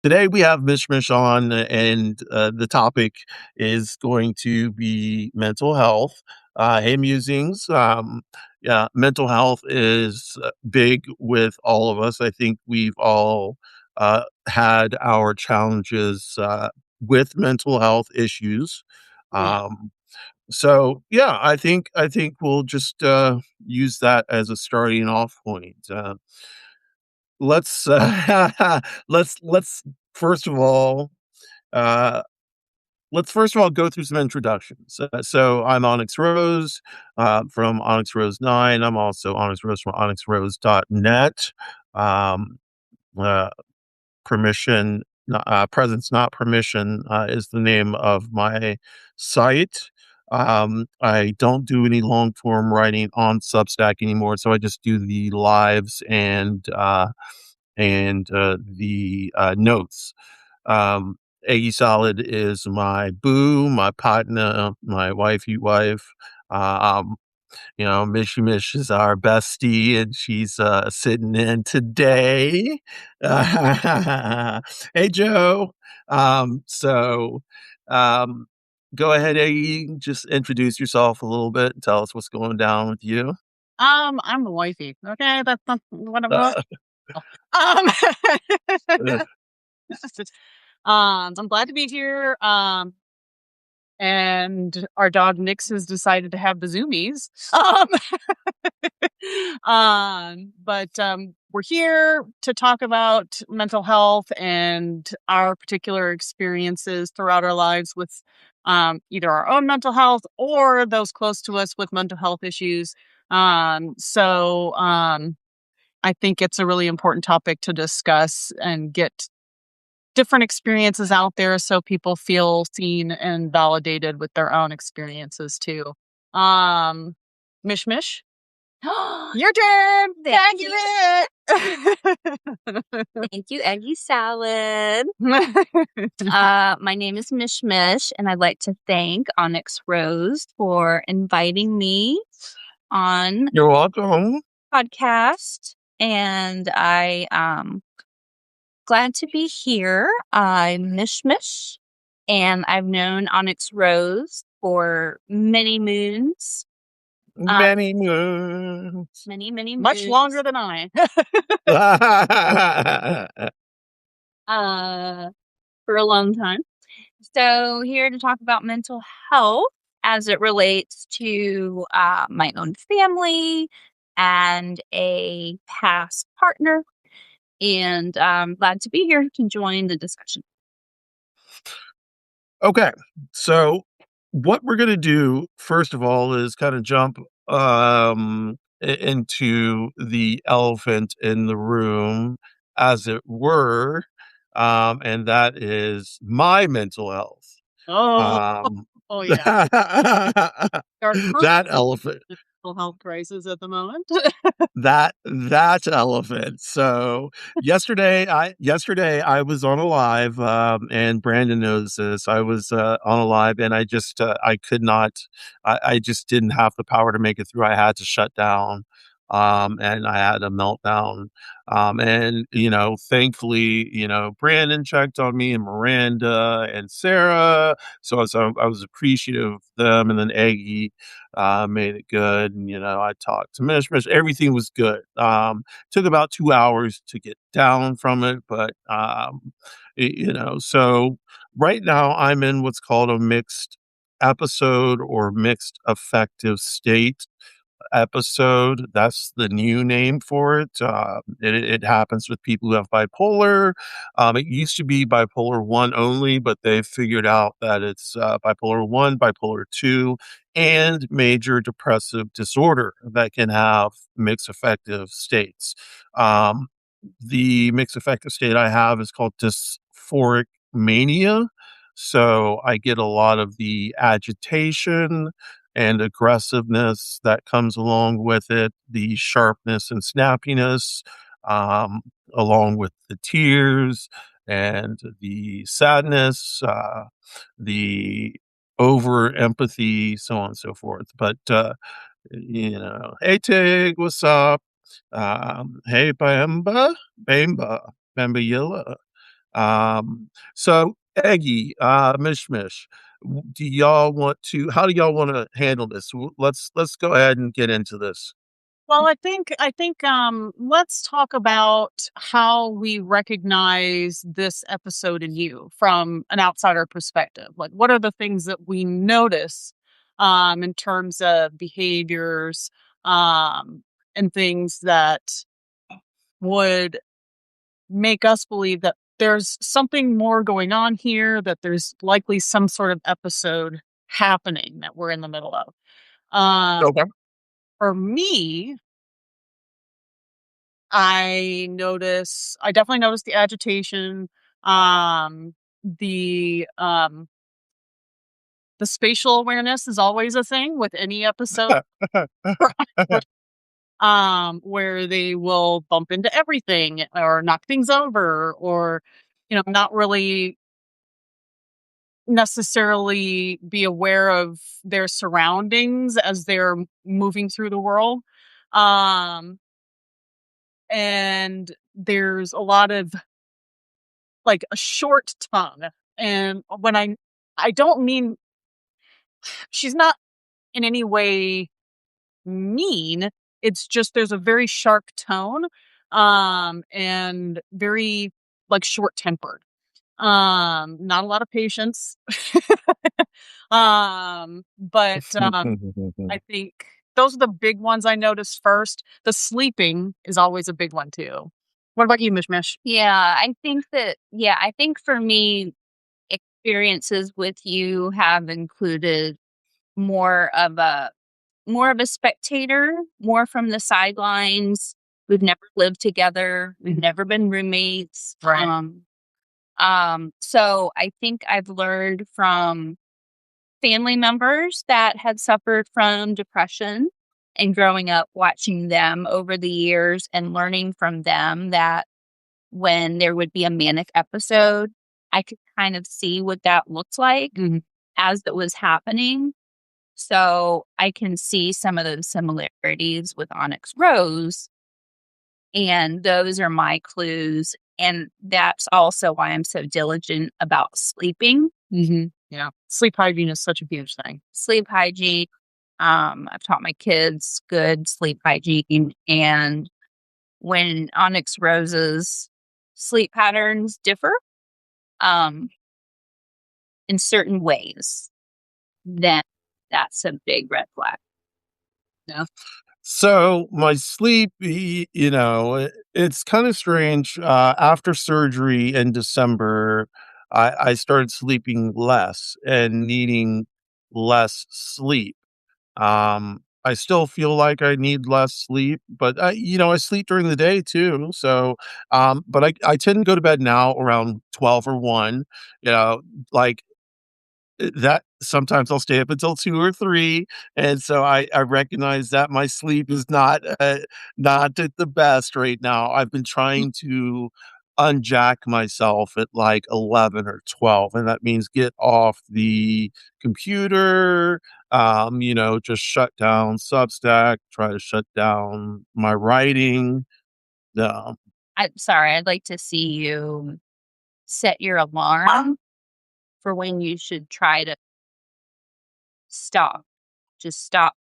Today we have Mish on, and the topic is going to be mental health. Hey, musings. Yeah, mental health is big with all of us. I think we've all had our challenges with mental health issues. Yeah. Um, so yeah, I think we'll just use that as a starting off point. Let's let's first of all uh go through some introductions. So I'm OnyxRose from OnyxRose 9. I'm also OnyxRose from OnyxRose.net. Um, uh, permission, presence, not permission, is the name of my site. I don't do any long form writing on Substack anymore, so I just do the lives and the notes. Um, EggieSalad is my boo, my partner, my wifey wife. Um, Mish is our bestie, and she's sitting in today. Hey, Joe. So um, go ahead, Eggie. Just introduce yourself a little bit and tell us what's going down with you. I'm the wifey. Okay, that's not what I'm not. Uh, Um, uh, I'm glad to be here. And our dog Nix has decided to have the zoomies. But we're here to talk about mental health and our particular experiences throughout our lives with either our own mental health or those close to us with mental health issues. So I think it's a really important topic to discuss and get different experiences out there so people feel seen and validated with their own experiences too. Um, Mish, your turn. Thank Thank you. you. Thank you, Eggie Salad. My name is Mish, and I'd like to thank Onyx Rose for inviting me on you're welcome. podcast. And glad to be here. I'm Mish, and I've known Onyx Rose for many moons. Many moons. Many Much moons. longer than I. uh, for a long time. So, here to talk about mental health as it relates to my own family and a past partner. And I'm glad to be here to join the discussion. Okay, so what we're going to do first of all is kind of jump into the elephant in the room, as it were, and that is my mental health. Oh, Um, oh yeah. Our current that elephant. mental health crisis at the moment. That elephant. So yesterday I was on a live, and Brandon knows this. I was on a live, and I could not. I just didn't have the power to make it through. I had to shut down, and I had a meltdown. And thankfully, Brandon checked on me, and Miranda and Sarah. So I was appreciative of them, and then Aggie made it good. And, I talked to Mish. Everything was good. Took about 2 hours to get down from it, but, so right now I'm in what's called a mixed episode or mixed affective state episode. That's the new name for it. It happens with people who have bipolar. It used to be bipolar 1 only, but they figured out that it's bipolar 1, bipolar 2, and major depressive disorder that can have mixed affective states. Um, the mixed affective state I have is called dysphoric mania. So I get a lot of the agitation and aggressiveness that comes along with it, the sharpness and snappiness, um, along with the tears and the sadness, the over empathy, so on and so forth. But, hey, Tig, what's up? Hey, Bamba, Bamba Yilla. So Eggie, Mish, do y'all want to? How do y'all want to handle this? Let's go ahead and get into this. Well, I think let's talk about how we recognize this episode in you from an outsider perspective. Like what are the things that we notice in terms of behaviors and things that would make us believe that there's something more going on here, that there's likely some sort of episode happening that we're in the middle of. Okay. For me, I definitely notice the agitation, um, the um the spatial awareness is always a thing with any episode, right? Where they will bump into everything or knock things over or, not really necessarily be aware of their surroundings as they're moving through the world. Um, and there's a lot of like a short tongue. And when I don't mean she's not in any way mean. It's just there's a very sharp tone, and very like short tempered. Not a lot of patience. But I think those are the big ones I noticed first. The sleeping is always a big one too. What about you, Mish Mish? I think for me, experiences with you have included more of a more of a spectator, more from the sidelines. We've never lived together. We've never been roommates. Right. So I think I've learned from family members that had suffered from depression and growing up watching them over the years and learning from them that when there would be a manic episode, I could kind of see what that looked like as it was happening. So I can see some of those similarities with OnyxRose, and those are my clues. And that's also why I'm so diligent about sleeping. Yeah. Sleep hygiene is such a huge thing. Sleep hygiene. I've taught my kids good sleep hygiene, and when OnyxRose's sleep patterns differ, um, in certain ways, then that's a big red flag. Yeah. So my sleep, it's kind of strange. After surgery in December, I started sleeping less and needing less sleep. I still feel like I need less sleep, but I sleep during the day too. So, but I tend to go to bed now around 12 or 1, you know, like that sometimes I'll stay up until 2 or 3, and so I recognize that my sleep is not at the best right now. I've been trying to unjack myself at, like, 11 or 12, and that means get off the computer, just shut down Substack, try to shut down my writing, um I'm sorry, I'd like to see you set your alarm for when you should try to stop. Just stop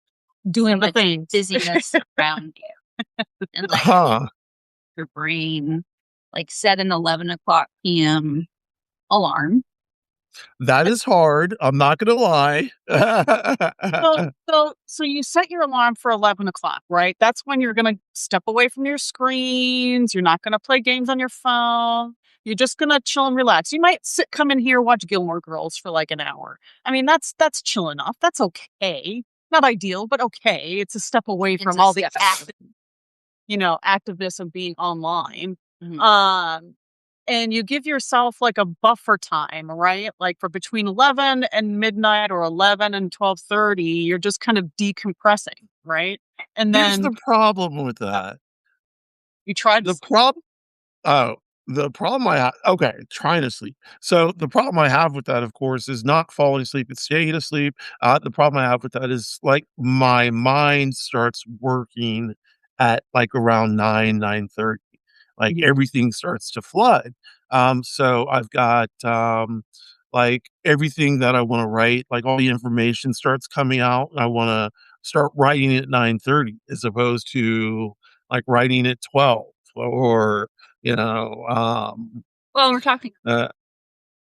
Doing so the much things. busyness around you and let Huh. your brain like set an 11 o'clock PM alarm. That is hard, I'm not gonna lie. So you set your alarm for 11 o'clock, right? That's when you're gonna step away from your screens. You're not gonna play games on your phone. You're just gonna chill and relax. You might come in here, watch Gilmore Girls for like an hour. I mean, that's chill enough. That's okay. Not ideal, but okay. It's a step away It's from a all the step. activeness of being online. Mhm. And you give yourself like a buffer time, right? Like for between 11 and midnight or 11 and 12:30, you're just kind of decompressing, right? And Here's then the problem with that. you try to The prob Oh, the problem I ha okay, trying to sleep. So, the problem I have with that, of course, is not falling asleep, it's staying asleep. The problem I have with that is, like, my mind starts working at, like, around 9, 9:30. Like, Mhm. everything starts to flood. So I've got like everything that I want to write, like all the information starts coming out. And I want to start writing at 9:30 as opposed to like writing at 12 or, you know, Well, we're talking. uh,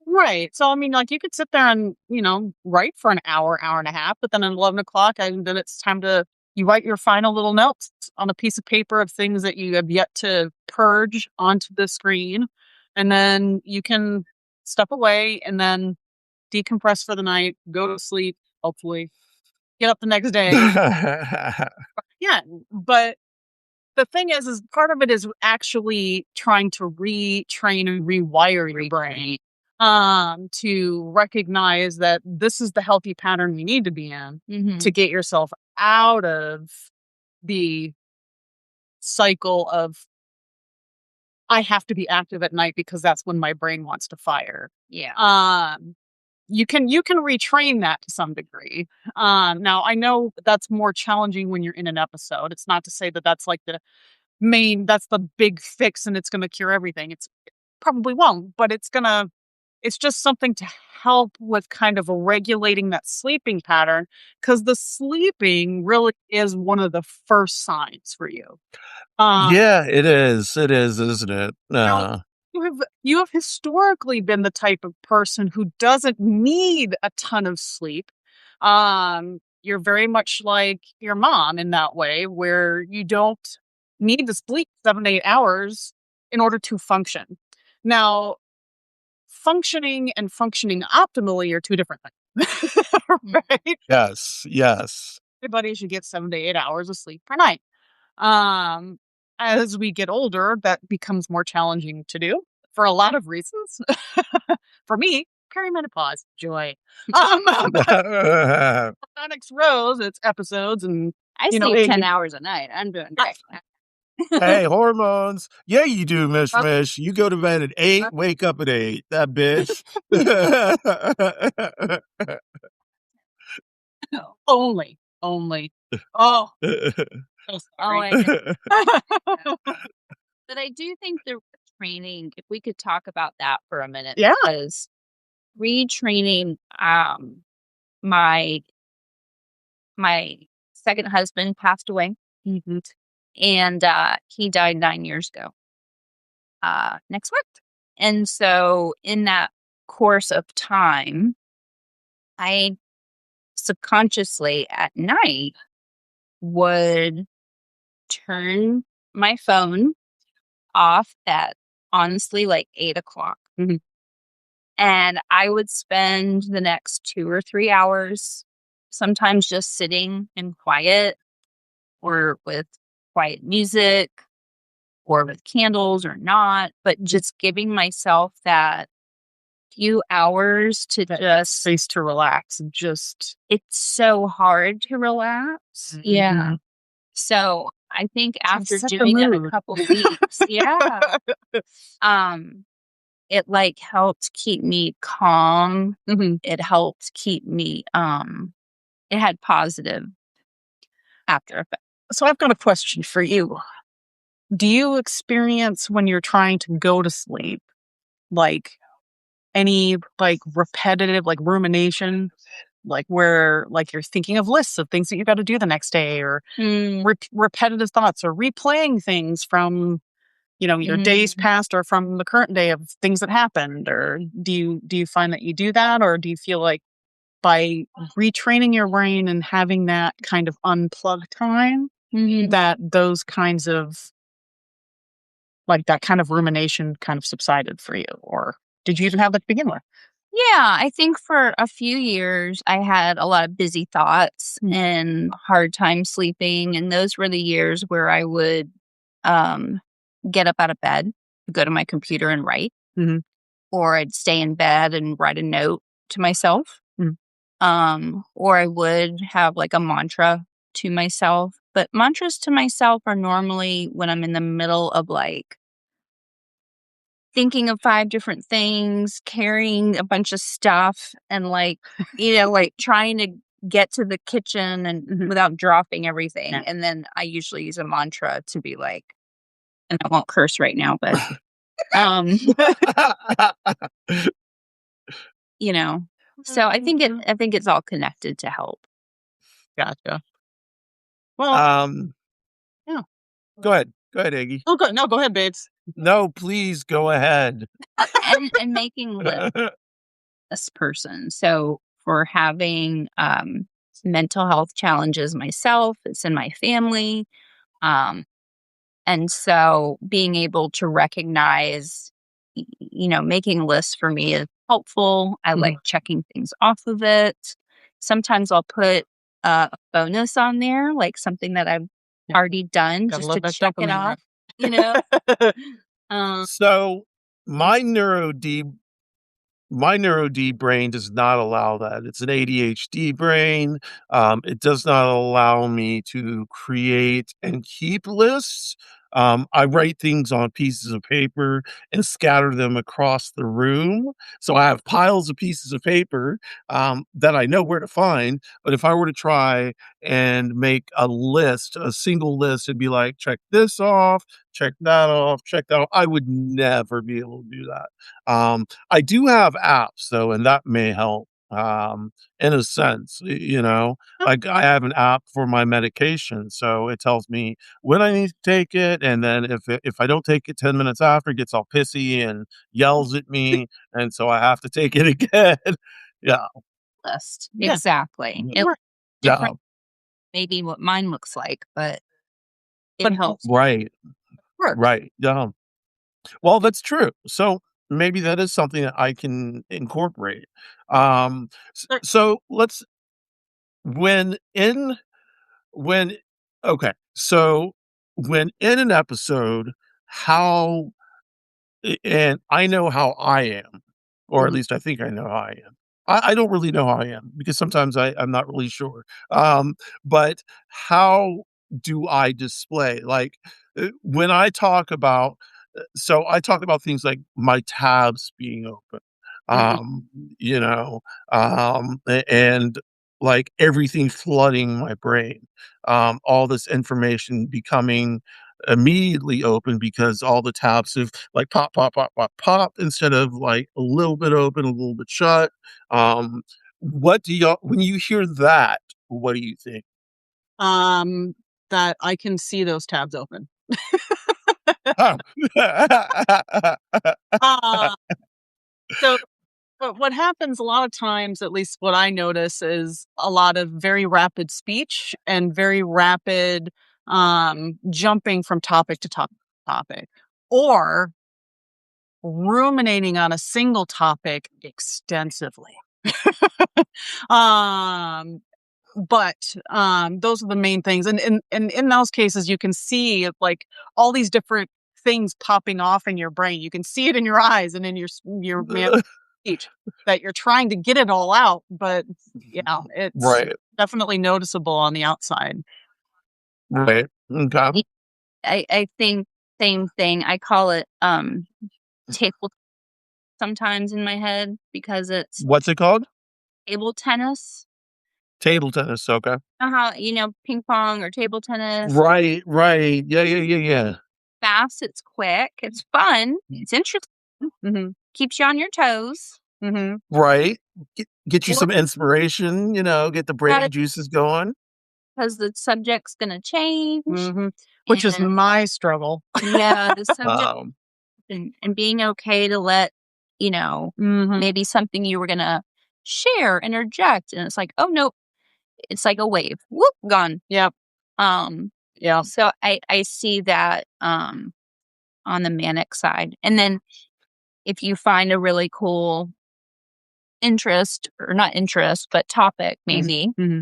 Right. So, I mean, like you could sit there and, write for an hour, hour and a half, but then at 11 o'clock, and then it's time you write your final little notes on a piece of paper of things that you have yet to purge onto the screen. And then you can step away and then decompress for the night, go to sleep, hopefully get up the next day. Yeah. But the thing is part of it is actually trying to retrain and rewire your brain to recognize that this is the healthy pattern you need to be in to get yourself out of the cycle of I have to be active at night because that's when my brain wants to fire. Yeah. You can retrain that to some degree. Now I know that's more challenging when you're in an episode. It's not to say that that's like that's the big fix and it's going to cure everything. It probably won't, but it's just something to help with kind of regulating that sleeping pattern, because the sleeping really is one of the first signs for you. yeah, it is. It is, isn't it? Now, you have historically been the type of person who doesn't need a ton of sleep. You're very much like your mom in that way, where you don't need to sleep 7 to 8 hours in order to function. Now, functioning and functioning optimally are two different things, right? Yes, yes. Everybody should get 7 to 8 hours of sleep per night. As we get older, that becomes more challenging to do for a lot of reasons. For me, perimenopause, joy. OnyxRose, it's episodes and I sleep 10 hours a night. I'm doing great. Hey, hormones. Yeah, you do, Mish. You go to bed at 8, wake up at 8. That bitch. only. Oh, so sorry. But I do think the training, if we could talk about that for a minute, Yeah. because retraining, my second husband passed away, and he died 9 years ago next month. And so in that course of time, I subconsciously at night would turn my phone off at honestly like 8 o'clock. And I would spend the next 2 or 3 hours sometimes just sitting in quiet or with quiet music or with candles or not, but just giving myself that few hours to just space to relax and just it's so hard to relax. Yeah. So I think after set the doing it a mood. couple weeks, it like helped keep me calm. It helped keep me it had positive after effects. So I've got a question for you. Do you experience when you're trying to go to sleep, like any like repetitive, like rumination, like where like you're thinking of lists of things that you got to do the next day, or repetitive thoughts, or replaying things from your days past or from the current day of things that happened? Or do you find that you do that, or do you feel like by retraining your brain and having that kind of unplugged time, that those kinds of like that kind of rumination kind of subsided for you? Or did you even have that to begin with? Yeah, I think for a few years I had a lot of busy thoughts and hard time sleeping. And those were the years where I would get up out of bed, go to my computer and write. Or I'd stay in bed and write a note to myself. Or I would have like a mantra to myself. But mantras to myself are normally when I'm in the middle of like thinking of 5 different things, carrying a bunch of stuff, and like, like trying to get to the kitchen and without dropping everything. And then I usually use a mantra to be like, and I won't curse right now, but Um, so I think it's all connected to help. Gotcha. Well, Um, yeah. Go ahead. Go ahead, Iggy. Oh, no, go ahead, babes. No, please go ahead. And making lists this person. So for having mental health challenges myself, it's in my family. And so being able to recognize, making lists for me is helpful. I like checking things off of it. Sometimes I'll put a bonus on there, like something that I've already done Gotta just love to that check it dopamine off, you know? Um, So my neuro D brain does not allow that. It's an ADHD brain. It does not allow me to create and keep lists. I write things on pieces of paper and scatter them across the room. So I have piles of pieces of paper that I know where to find. But if I were to try and make a single list, it'd be like, check this off, check that off, check that off. I would never be able to do that. I do have apps though, and that may help, in a sense, like I have an app for my medication. So it tells me when I need to take it. And then if I don't take it 10 minutes after, it gets all pissy and yells at me. And so I have to take it again. Yeah. list. Yeah. Exactly. Yeah. It's Yeah. different, maybe what mine looks like, but it helps. Right. Works. Right. Yeah. Well, that's true. So maybe that is something that I can incorporate. There- So let's when in when okay. So when in an episode, how and I know how I am, or at Mhm. least I think I know how I am. I don't really know how I am because sometimes I'm not really sure. But how do I display? Like when I talk about, so I talk about things like my tabs being open, Mhm. um, and like everything flooding my brain, all this information becoming immediately open because all the tabs have like pop, pop, pop, pop, pop instead of like a little bit open, a little bit shut. What do y'all when you hear that? What do you think? That I can see those tabs open. Oh. Uh, so but what happens a lot of times, at least what I notice, is a lot of very rapid speech and very rapid jumping from topic to topic, or ruminating on a single topic extensively. um, but those are the main things, and in those cases, you can see like all these different things popping off in your brain. You can see it in your eyes and in your speech that you're trying to get it all out, but it's Right, definitely noticeable on the outside. right. Okay. I think same thing. I call it table sometimes in my head because it's What's it called? table tennis. Table tennis. Okay. How ping pong or table tennis. Right, right. Yeah, yeah, yeah, yeah. Fast, it's quick, it's fun, it's interesting, Mm-hmm. keeps you on your toes. Mm-hmm. Right. Get you Or some inspiration, get the brain juices going. because the subject's gonna change. Mm-hmm. Which is And my struggle. yeah, the subject Um, and being okay to let, Mm-hmm. maybe something you were gonna share, interject, and it's like, oh no, it's like a wave. Whoop, gone. Yep. Um, Yeah. so I see that on the manic side. And then if you find a really cool interest, or not interest, but topic maybe, Mm-hmm.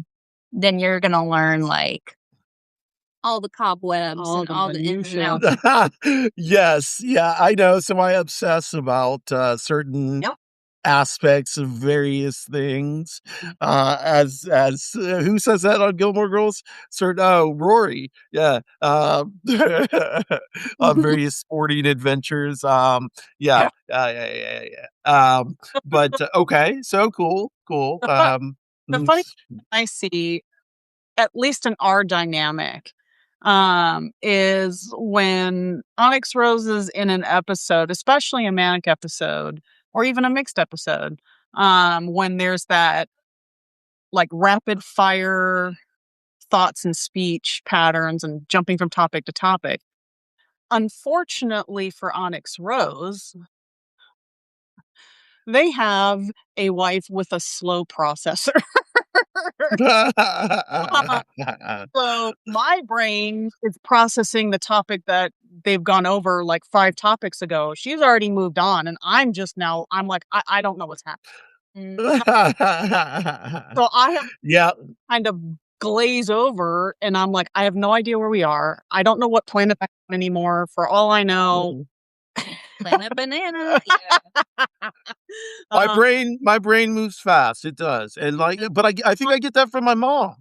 then you're gonna learn like all the cobwebs All and the all the ins and minutia. outs. Yes, yeah, I know. So I obsess about certain Yep. aspects of various things. As who says that on Gilmore Girls? Certain Rory, yeah. On various sporting adventures. Yeah, yeah, yeah, yeah. But okay, so cool, cool. The funny thing I see, at least in our dynamic, is when OnyxRose is in an episode, especially a manic episode or even a mixed episode, when there's that like rapid fire thoughts and speech patterns and jumping from topic to topic. Unfortunately for OnyxRose, they have a wife with a slow processor. So my brain is processing the topic that they've gone over like 5 topics ago. She's already moved on, and I'm just now, I'm like, I don't know what's happening. So I have Yeah. kind of glaze over, and I'm like, I have no idea where we are. I don't know what planet I'm on anymore. For all I know, Planet Banana. Yeah. My brain moves fast. It does. And like, but I think I get that from my mom,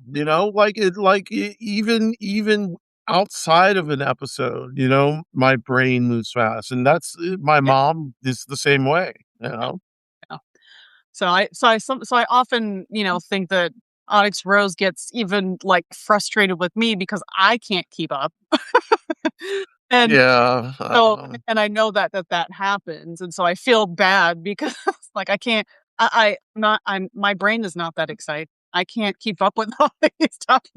even outside of an episode, my brain moves fast. And that's my yeah. mom is the same way. Yeah. So I often, think that OnyxRose gets even like frustrated with me because I can't keep up. And Yeah. so, and I know that happens, and so I feel bad because like I can't. My brain is not that excited. I can't keep up with all these topics.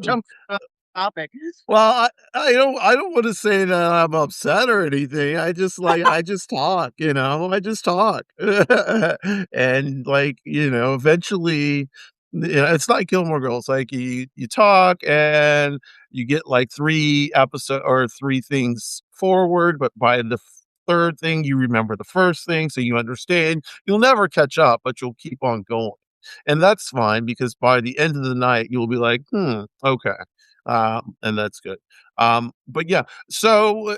Well, I don't want to say that I'm upset or anything. I just talk, I just talk. And eventually, it's like Gilmore Girls. Like you talk and you get like 3 things forward, but by the third thing you remember the first thing, so you understand. You'll never catch up, but you'll keep on going. And that's fine because by the end of the night you'll be like, okay. And that's good. But yeah, so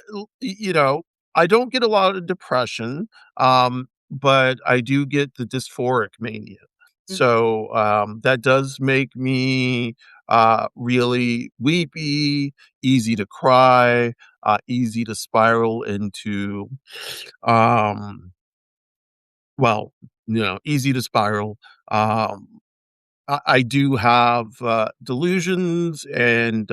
I don't get a lot of depression, but I do get the dysphoric mania. So that does make me really weepy, easy to cry, easy to spiral into, um, well, easy to spiral. Um, I do have, delusions and,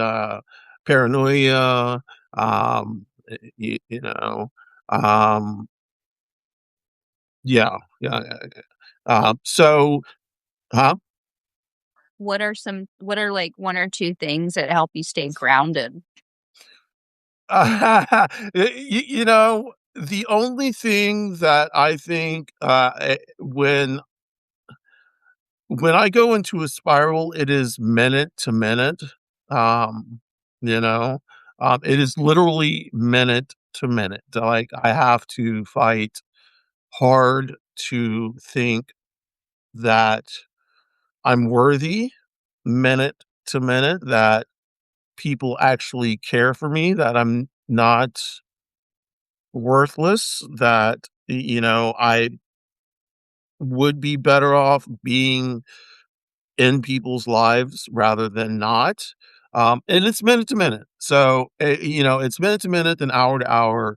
paranoia, y you know, um, yeah, yeah, yeah, yeah. So huh? What are like 1 or 2 things that help you stay grounded? The only thing that I think, when I go into a spiral, it is minute to minute. Um, you know, it is literally minute to minute. Like I have to fight hard to think that I'm worthy minute to minute, that people actually care for me, that I'm not worthless, that, I would be better off being in people's lives rather than not. And it's minute to minute. So, it's minute to minute, then hour to hour.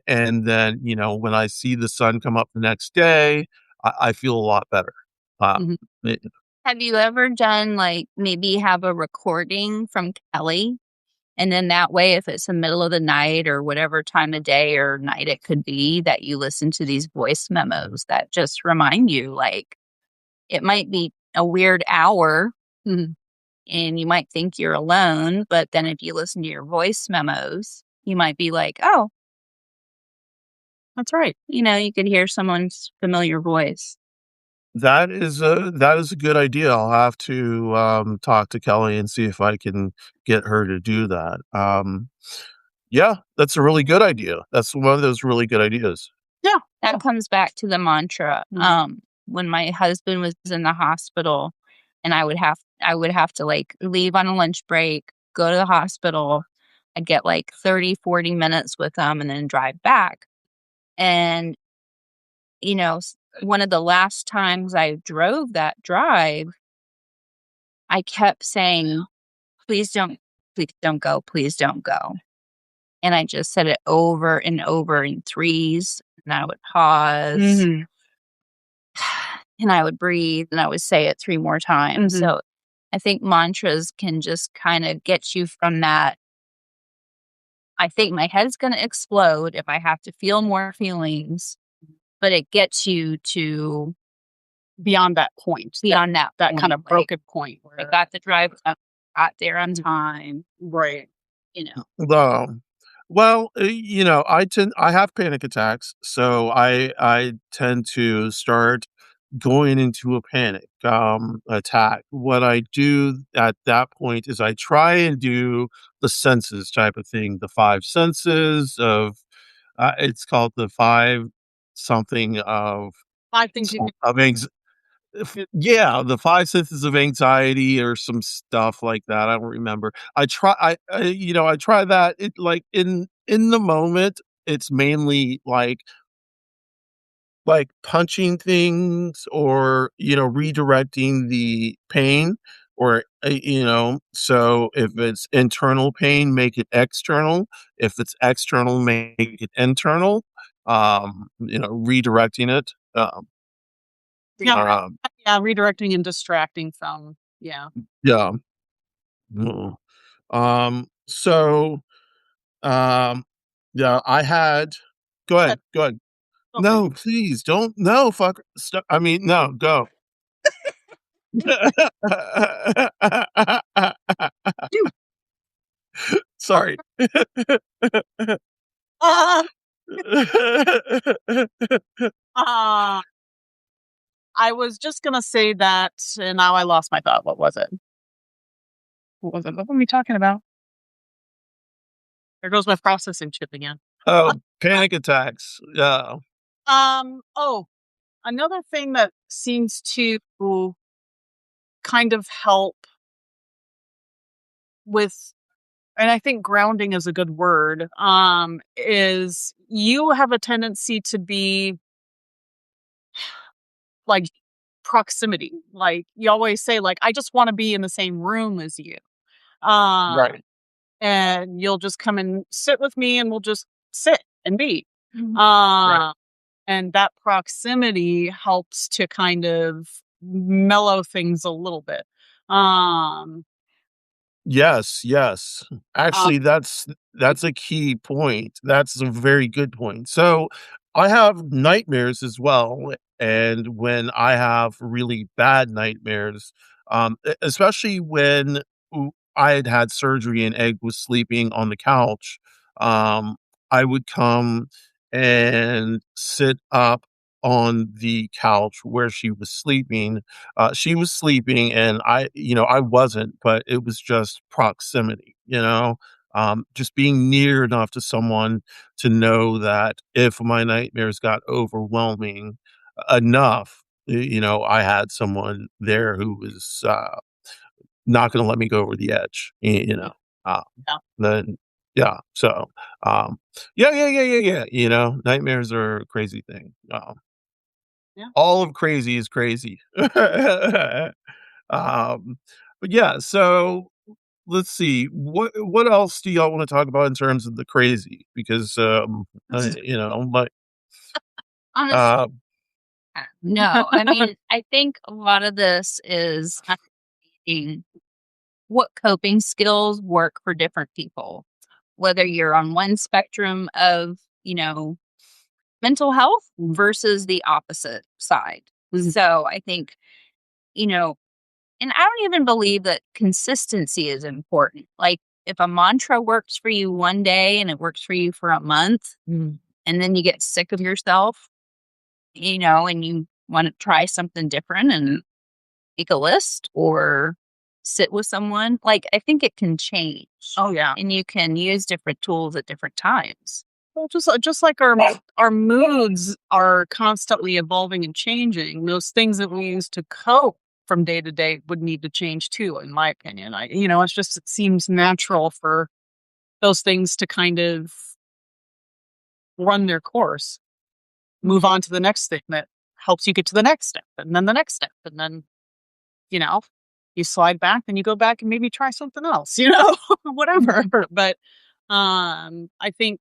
And then, when I see the sun come up the next day, I feel a lot better. Uh, Mhm. it- Have you ever done, like, maybe have a recording from Kelly? And then that way, if it's the middle of the night or whatever time of day or night it could be, that you listen to these voice memos that just remind you, like, it might be a weird hour Mhm. and you might think you're alone, but then if you listen to your voice memos, you might be like, oh, That's right. you could hear someone's familiar voice. that is a good idea. I'll have to talk to Kelly and see if I can get her to do that. Yeah, that's a really good idea. That's one of those really good ideas. Yeah. That comes back to the mantra. Mhm. When my husband was in the hospital and I would have to like leave on a lunch break, go to the hospital. I'd get like 30, 40 minutes with him and then drive back. And, one of the last times I drove that drive, I kept saying, please don't go, please don't go. And I just said it over and over in threes. And I would pause Mhm. and I would breathe and I would say it 3 more times. Mhm. So I think mantras can just kind of get you from that I think my head's going to explode if I have to feel more feelings, but it gets you to beyond that point, beyond that that point, kind of like, broken point I where, got the drive up, got there on time, right. you know. Well, I have panic attacks, so I tend to start going into a panic attack. What I do at that point is I try and do the senses type of thing, the five senses of it's called the five something 5 things you can of yeah, the five senses of anxiety or some stuff like that. I don't remember. I try that. It like in the moment, it's mainly punching things or redirecting the pain or so if it's internal pain, make it external. If it's external, make it internal. Redirecting it. yeah, Um, yeah, redirecting and distracting from, yeah. yeah. Mm. So, um, yeah, I had go But ahead, go ahead. okay. No, please don't. No, fuck. Stop. I mean, no, go. Sorry. Uh, uh, I was just gonna say that, and now I lost my thought. What was it? What was it? What were we talking about? There goes my processing chip again. Oh, panic attacks. Yeah. Oh, another thing that seems to kind of help with, and I think grounding is a good word, is you have a tendency to be like proximity. Like you always say, like, I just want to be in the same room as you. Uh, Right. and you'll just come and sit with me and we'll just sit and be. Mhm. Right. Uh, and that proximity helps to kind of mellow things a little bit. Um, Yes, yes. uh, Actually, that's a key point. That's a very good point. So, I have nightmares as well, and when I have really bad nightmares, especially when I had had surgery and Egg was sleeping on the couch, um, I would come and sit up on the couch where she was sleeping and I wasn't, but it was just proximity, just being near enough to someone to know that if my nightmares got overwhelming enough, I had someone there who was not going to let me go over the edge, uh, yeah, then, yeah. So, um, yeah, yeah, yeah, yeah, yeah. Nightmares are a crazy thing. yeah. All of crazy is crazy. But yeah, so let's see. What else do y'all want to talk about in terms of the crazy? Because like Honestly, uh no. I mean, I think a lot of this is understanding what coping skills work for different people, whether you're on one spectrum of, mental health versus the opposite side. So I think, you know, and I don't even believe that consistency is important. Like if a mantra works for you one day and it works for you for a month, and then you get sick of yourself, and you want to try something different and make a list or sit with someone, like I think it can change. Oh yeah. And you can use different tools at different times. Well, just like our moods are constantly evolving and changing, those things that we use to cope from day to day would need to change too, in my opinion. It seems natural for those things to kind of run their course, move on to the next thing that helps you get to the next step, and then the next step, and then you know you slide back and you go back and maybe try something else, whatever. But I think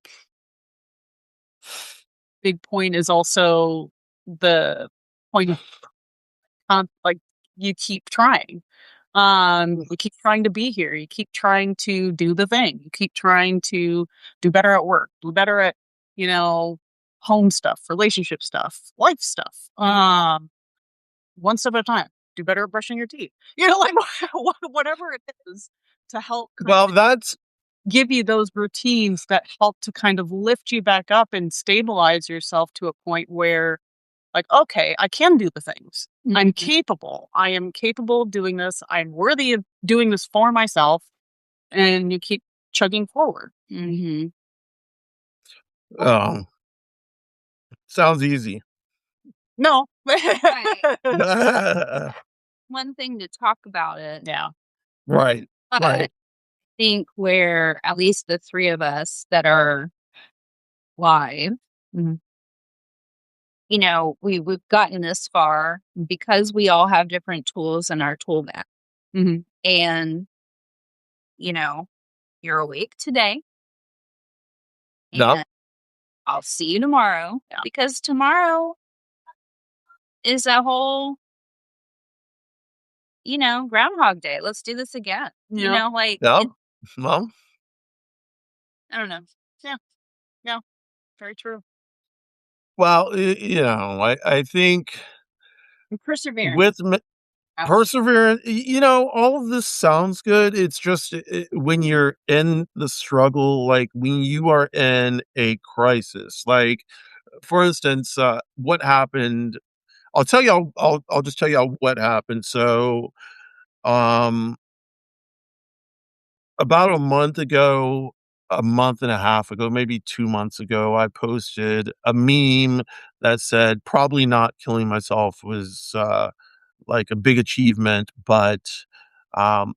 big point is also the point of like you keep trying. You keep trying to be here. You keep trying to do the thing. You keep trying to do better at work, do better at, home stuff, relationship stuff, life stuff. One step at a time. Do better at brushing your teeth. Like whatever it is to help kind Well, of that's give you those routines that help to kind of lift you back up and stabilize yourself to a point where, like, okay, I can do the things. I'm capable. I am capable of doing this. I'm worthy of doing this for myself. And you keep chugging forward. Mm-hmm. um, sounds easy. No. One thing to talk about it. Yeah. Right, I right. think where at least the three of us that are live, Mhm. we've gotten this far because we all have different tools in our tool bag. Mhm. And, you're awake today Yep. and I'll see you tomorrow Yeah. because tomorrow is a whole, Groundhog Day. Let's do this again. Yeah. Yep. Well, I don't know. Yeah. Yeah. Very true. I think Perseverance. with perseverance, all of this sounds good. It's just when you're in the struggle, like when you are in a crisis, like for instance, what happened. I'll tell you. I'll just tell you what happened. So, um, about a month and a half ago, maybe 2 months ago, I posted a meme that said, "Probably not killing myself was like a big achievement, but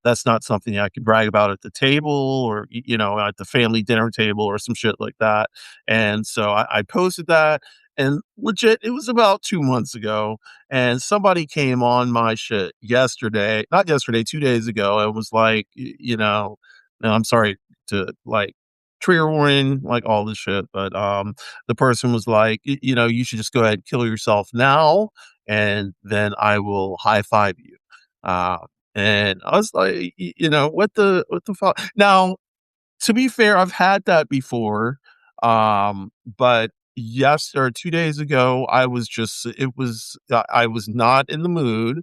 that's not something I could brag about at the table or at the family dinner table or some shit like that." And so I posted that, and legit, it was about 2 months ago, and somebody came on my shit yesterday, not yesterday, 2 days ago, and was like, no, I'm sorry to like trigger warning, like all this shit, but the person was like, you should just go ahead and kill yourself now, and then I will high five you. Uh, and I was like, what the fuck? Now, to be fair, I've had that before. But yes, or 2 days ago, I was not in the mood,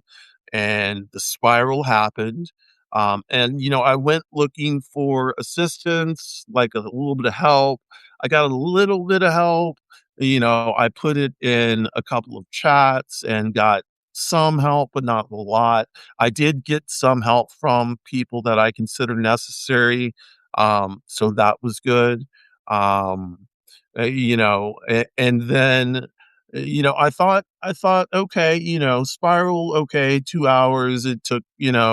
and the spiral happened. And I went looking for assistance, like a little bit of help. I got a little bit of help. I put it in a couple of chats and got some help, but not a lot. I did get some help from people that I consider necessary, so that was good. Um, and then, I thought, okay, spiral, okay, 2 hours. It took,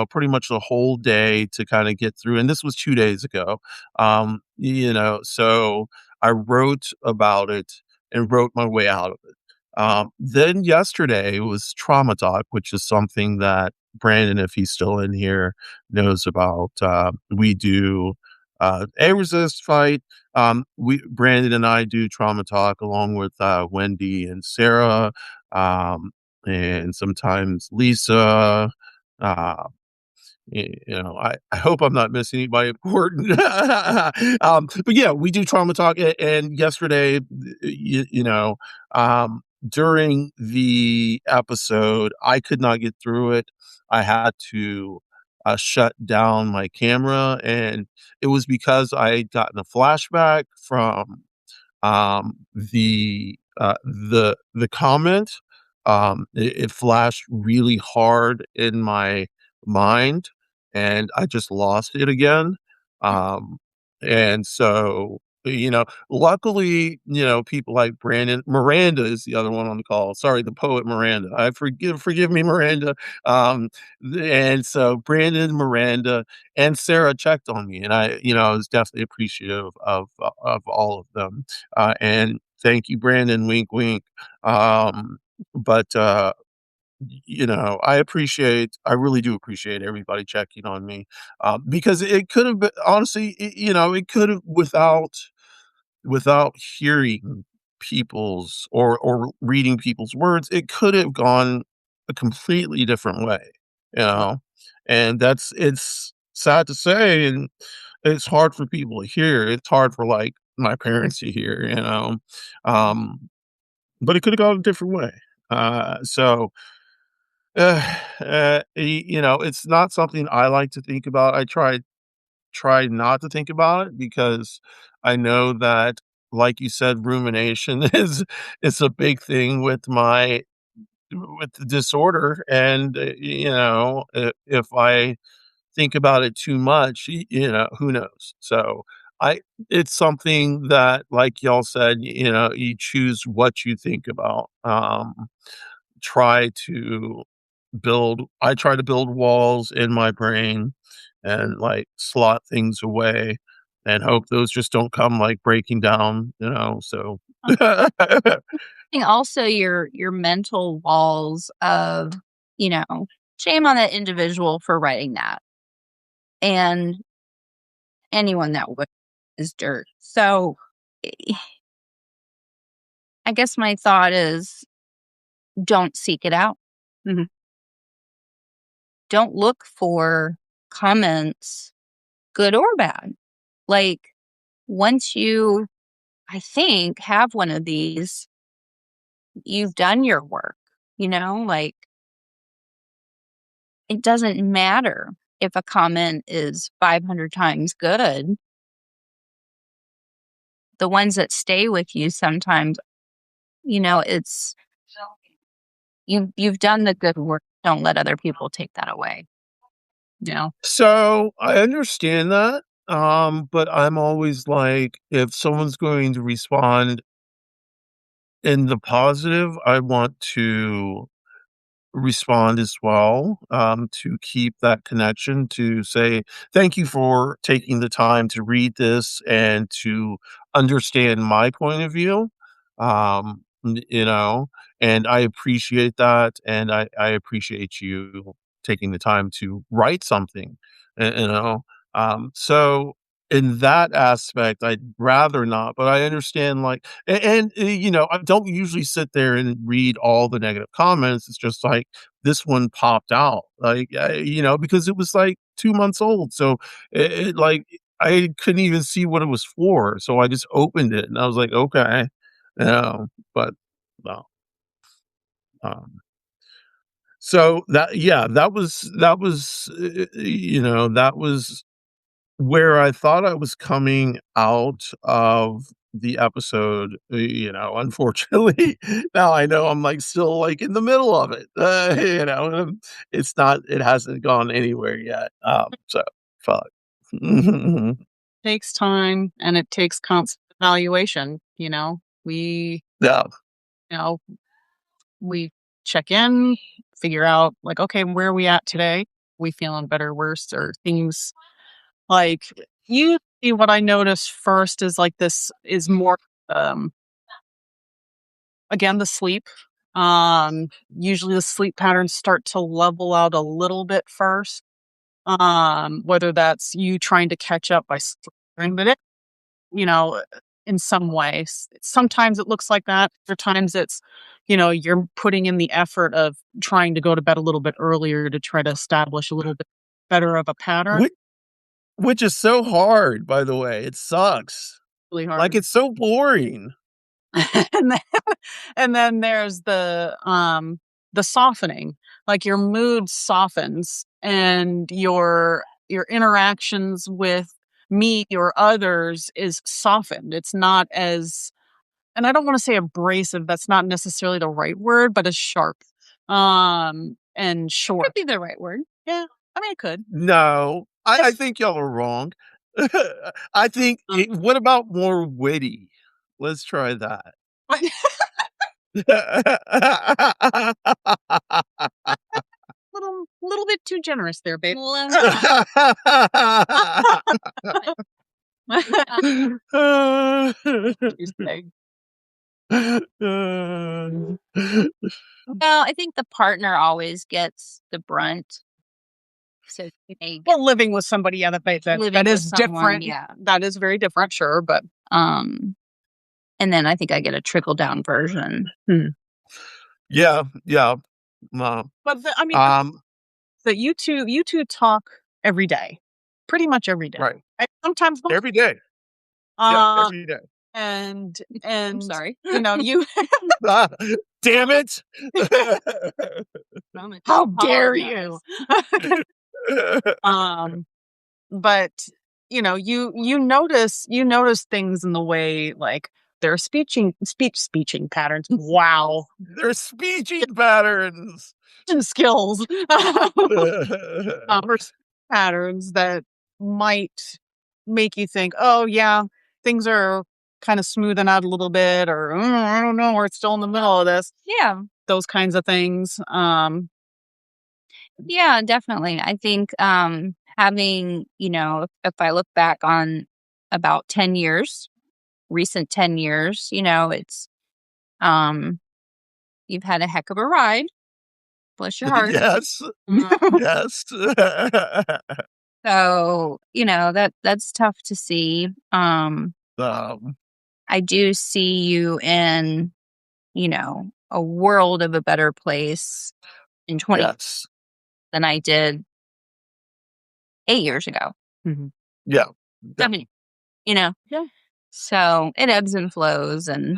pretty much the whole day to kind of get through. And this was 2 days ago. So I wrote about it and wrote my way out of it. Then yesterday was trauma talk, which is something that Brandon, if he's still in here, knows about. We do a resist fight. We Brandon and I do trauma talk along with Wendy and Sarah, and sometimes Lisa. Uh, I hope I'm not missing anybody important. But yeah, we do trauma talk. And yesterday, during the episode, I could not get through it. I had to shut down my camera, and it was because I had gotten a flashback from the comment. It flashed really hard in my mind, and I just lost it again. Um, and so, luckily, people like Brandon Miranda is the other one on the call. Sorry, the poet Miranda. I forgive me, Miranda. Um, and so Brandon, Miranda, and Sarah checked on me, and I was definitely appreciative of all of them. And thank you, Brandon. Wink, wink. But I really do appreciate everybody checking on me, because it could have been, honestly, it could have, without hearing people's or reading people's words, it could have gone a completely different way. You know. And it's sad to say, and it's hard for people to hear. It's hard for, like, my parents to hear, um, but it coulda gone a different way. So, it's not something I like to think about. I try not to think about it because I know that, like you said, rumination is a big thing with the disorder, and, if I think about it too much, who knows? So, I it's something that, like y'all said, you choose what you think about. Try to I try to build walls in my brain and, like, slot things away and hope those just don't come, like, breaking down, so think also your mental walls of, you know, shame on that individual for writing that, and anyone that would is dirt. So, eh, I guess my thought is don't seek it out. Mhm. Don't look for comments, good or bad. Like, once you, I think, have one of these, you've done your work, like, it doesn't matter if a comment is 500 times good. The ones that stay with you sometimes, it's you've done the good work. Don't let other people take that away. Yeah. So, I understand that, but I'm always like, if someone's going to respond in the positive, I want to respond as well, to keep that connection, to say, "Thank you for taking the time to read this and to understand my point of view." N and I appreciate that, and I appreciate you taking the time to write something, you know? So in that aspect, I'd rather not, but I understand, like, I don't usually sit there and read all the negative comments. It's just like this one popped out, like, because it was like 2 months old. So like, I couldn't even see what it was for. So I just opened it and I was like, okay, but no. Um, so yeah, that was where I thought I was coming out of the episode, unfortunately, now I know I'm, like, still, like, in the middle of it, it hasn't gone anywhere yet, so fuck. Takes time and it takes constant evaluation, We, Yeah. you know, we check in, figure out like, okay, where are we at today? We feeling better, worse, or things like usually what I notice first is like this is more um again the sleep. Usually the sleep patterns start to level out a little bit first. Whether that's you trying to catch up by sleeping, but you know, in some ways. Sometimes it looks like that. Other times it's, you're putting in the effort of trying to go to bed a little bit earlier to try to establish a little bit better of a pattern. Which which is so hard, by the way, it sucks. Really Like, hard. it's so boring. and then, and then there's the softening. Like your mood softens and your interactions with me or others is softened. It's not as, and I don't want to say abrasive, that's not necessarily the right word, but as sharp, and short. Could be the right word. Yeah, I mean, it could. No, I think y'all are wrong. I think what about more witty? Let's try that. little bit too generous there, babe. She's saying. Well, I think the partner always gets the brunt. So Well, living with somebody, yeah, living that with is someone, different. yeah. That is very different, sure, but And then I think I get a trickle down version. Yeah, yeah. but I mean, Um, that you two talk every day, pretty much every day. Right. And sometimes both. Every day. Yeah, Uh, every day. and I'm sorry. you Damn it. how dare you? But you notice things in the way, like their speeching patterns. Wow. Their speeching patterns. And skills. Or patterns that might make you think, oh yeah, things are kind of smoothing out a little bit, or I don't know, we're still in the middle of this. Yeah. Those kinds of things. Yeah, definitely. I think having, if I look back on about 10 years, recent 10 years, it's you've had a heck of a ride. Bless your heart. Yes. Yes. So, that's tough to see. I do see you in, a world of a better place in 20 yes. than I did 8 years ago. Yeah. I mean, Yeah. so it ebbs and flows, and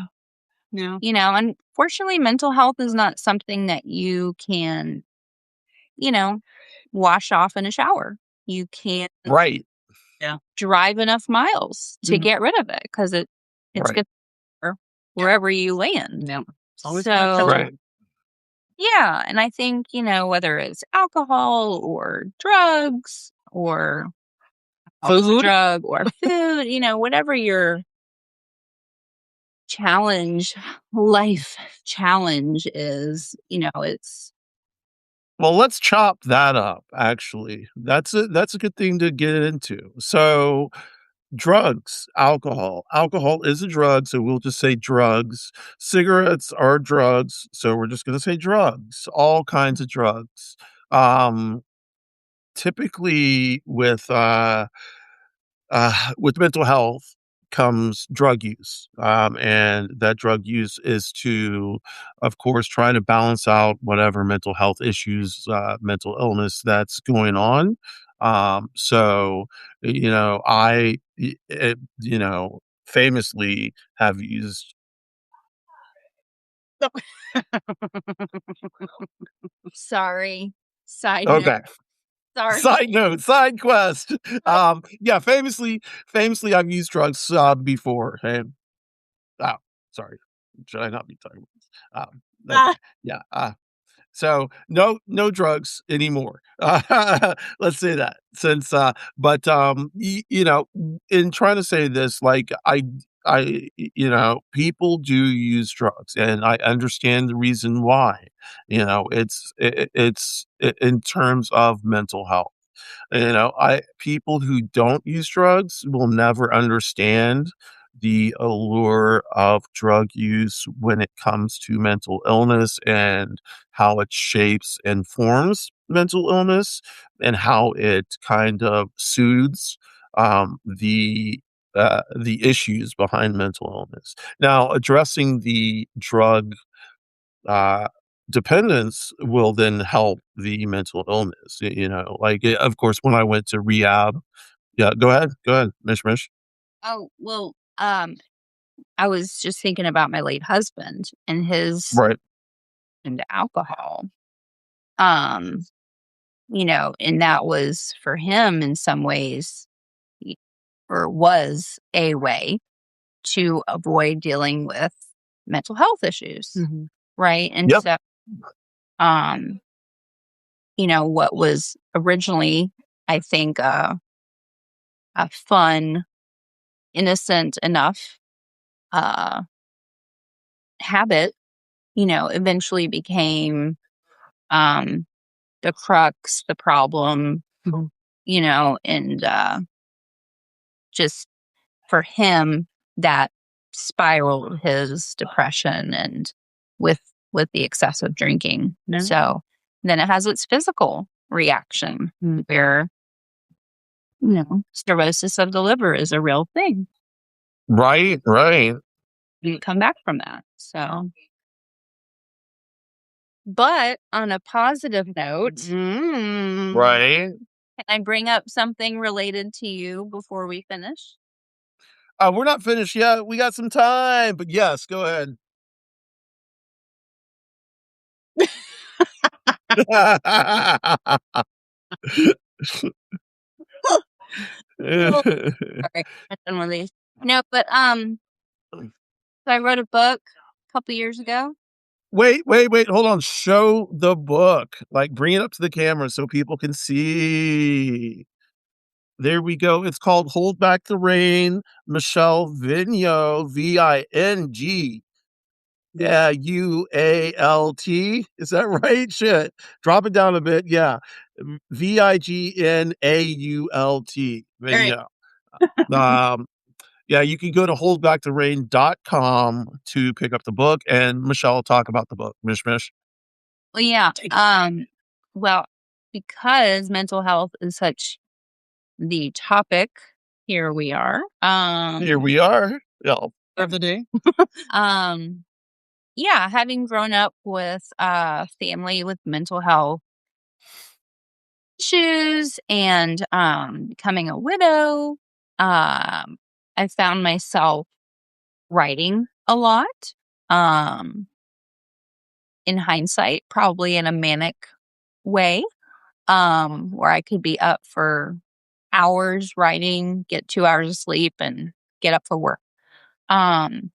Yeah. unfortunately mental health is not something that you can, wash off in a shower. You can't Right. drive enough miles to Mhm. get rid of it, because it's Right. good wherever you land. Yeah. It's always So, Right. yeah, and I think, whether it's alcohol or drugs or Food. drug or food, whatever your life challenge is, it's Well, let's chop that up, actually. That's a good thing to get into. So, drugs, alcohol. Alcohol is a drug, so we'll just say drugs. Cigarettes are drugs, so we're just gonna say drugs. All kinds of drugs. Um, typically with mental health comes drug use. And that drug use is to, of course, try to balance out whatever mental health issues, mental illness that's going on. So, famously have used. sorry. Side note. Okay. Sorry. Side note, side quest. Yeah, famously, I've used drugs before. And oh, sorry, should I not be talking about this? Okay, yeah. So no drugs anymore. Let's say that since, but in trying to say this, like people do use drugs, and I understand the reason why. In terms of mental health. I people who don't use drugs will never understand the allure of drug use when it comes to mental illness and how it shapes and forms mental illness and how it kind of soothes the issues behind mental illness. Now, addressing the drug uh, dependence will then help the mental illness. Like, of course, when I went to rehab. Yeah, go ahead, Mish Mish. Oh, well, I was just thinking about my late husband and his Right. into alcohol. Um, and that was for him in some ways, y- or was a way to avoid dealing with mental health issues. Right. And Yep. so, um, what was originally, I think, a fun, innocent enough, uh, habit, eventually became, um, the crux, the problem, and, just for him, that spiraled his depression and with the excessive drinking. Yeah. So then it has its physical reaction where, cirrhosis of the liver is a real thing. Right. You come back from that. So But on a positive note, Right? can I bring up something related to you before we finish? We're not finished yet. We got some time, but yes, go ahead. Oh, sorry, I'm done with these. No, but so I wrote a book a couple years ago. Wait, hold on. Show the book. Like, bring it up to the camera so people can see. There we go. It's called Hold Back the Rain, Michelle Vigneault, Ving. Yeah, UALT. Is that right? Shit. Drop it down a bit. Yeah. Vignault. All right. Vigneault. Um, yeah, you can go to holdbacktherain.com to pick up the book, and Michelle will talk about the book. Mish Mish. Well, yeah. Well, because mental health is such the topic, here we are. Here we are. Yeah. Of the day. Um, yeah, having grown up with a family with mental health issues and becoming a widow, I found myself writing a lot. Um, in hindsight, probably in a manic way, where I could be up for hours writing, get 2 hours of sleep, and get up for work. Um,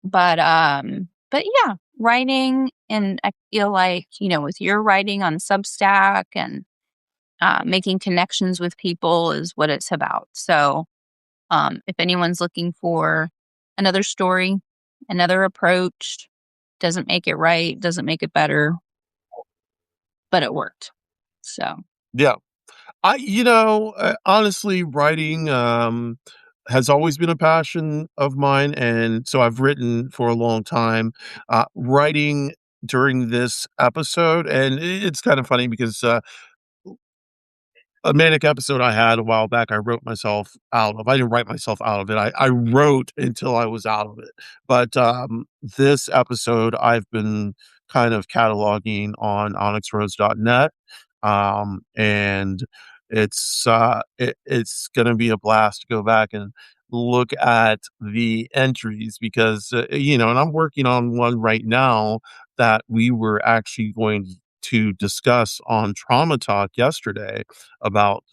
but yeah, writing, and I feel like, with your writing on Substack and making connections with people is what it's about. So, if anyone's looking for another story, another approach, doesn't make it right, doesn't make it better, but it worked. So, Yeah. Honestly, writing has always been a passion of mine, and so I've written for a long time. Writing during this episode, and it's kind of funny because a manic episode I had a while back, I wrote myself out of. I didn't write myself out of it. I wrote until I was out of it. But this episode, I've been kind of cataloging on OnyxRose.net, and it's going to be a blast to go back and look at the entries because and I'm working on one right now that we were actually going to discuss on Trauma Talk yesterday about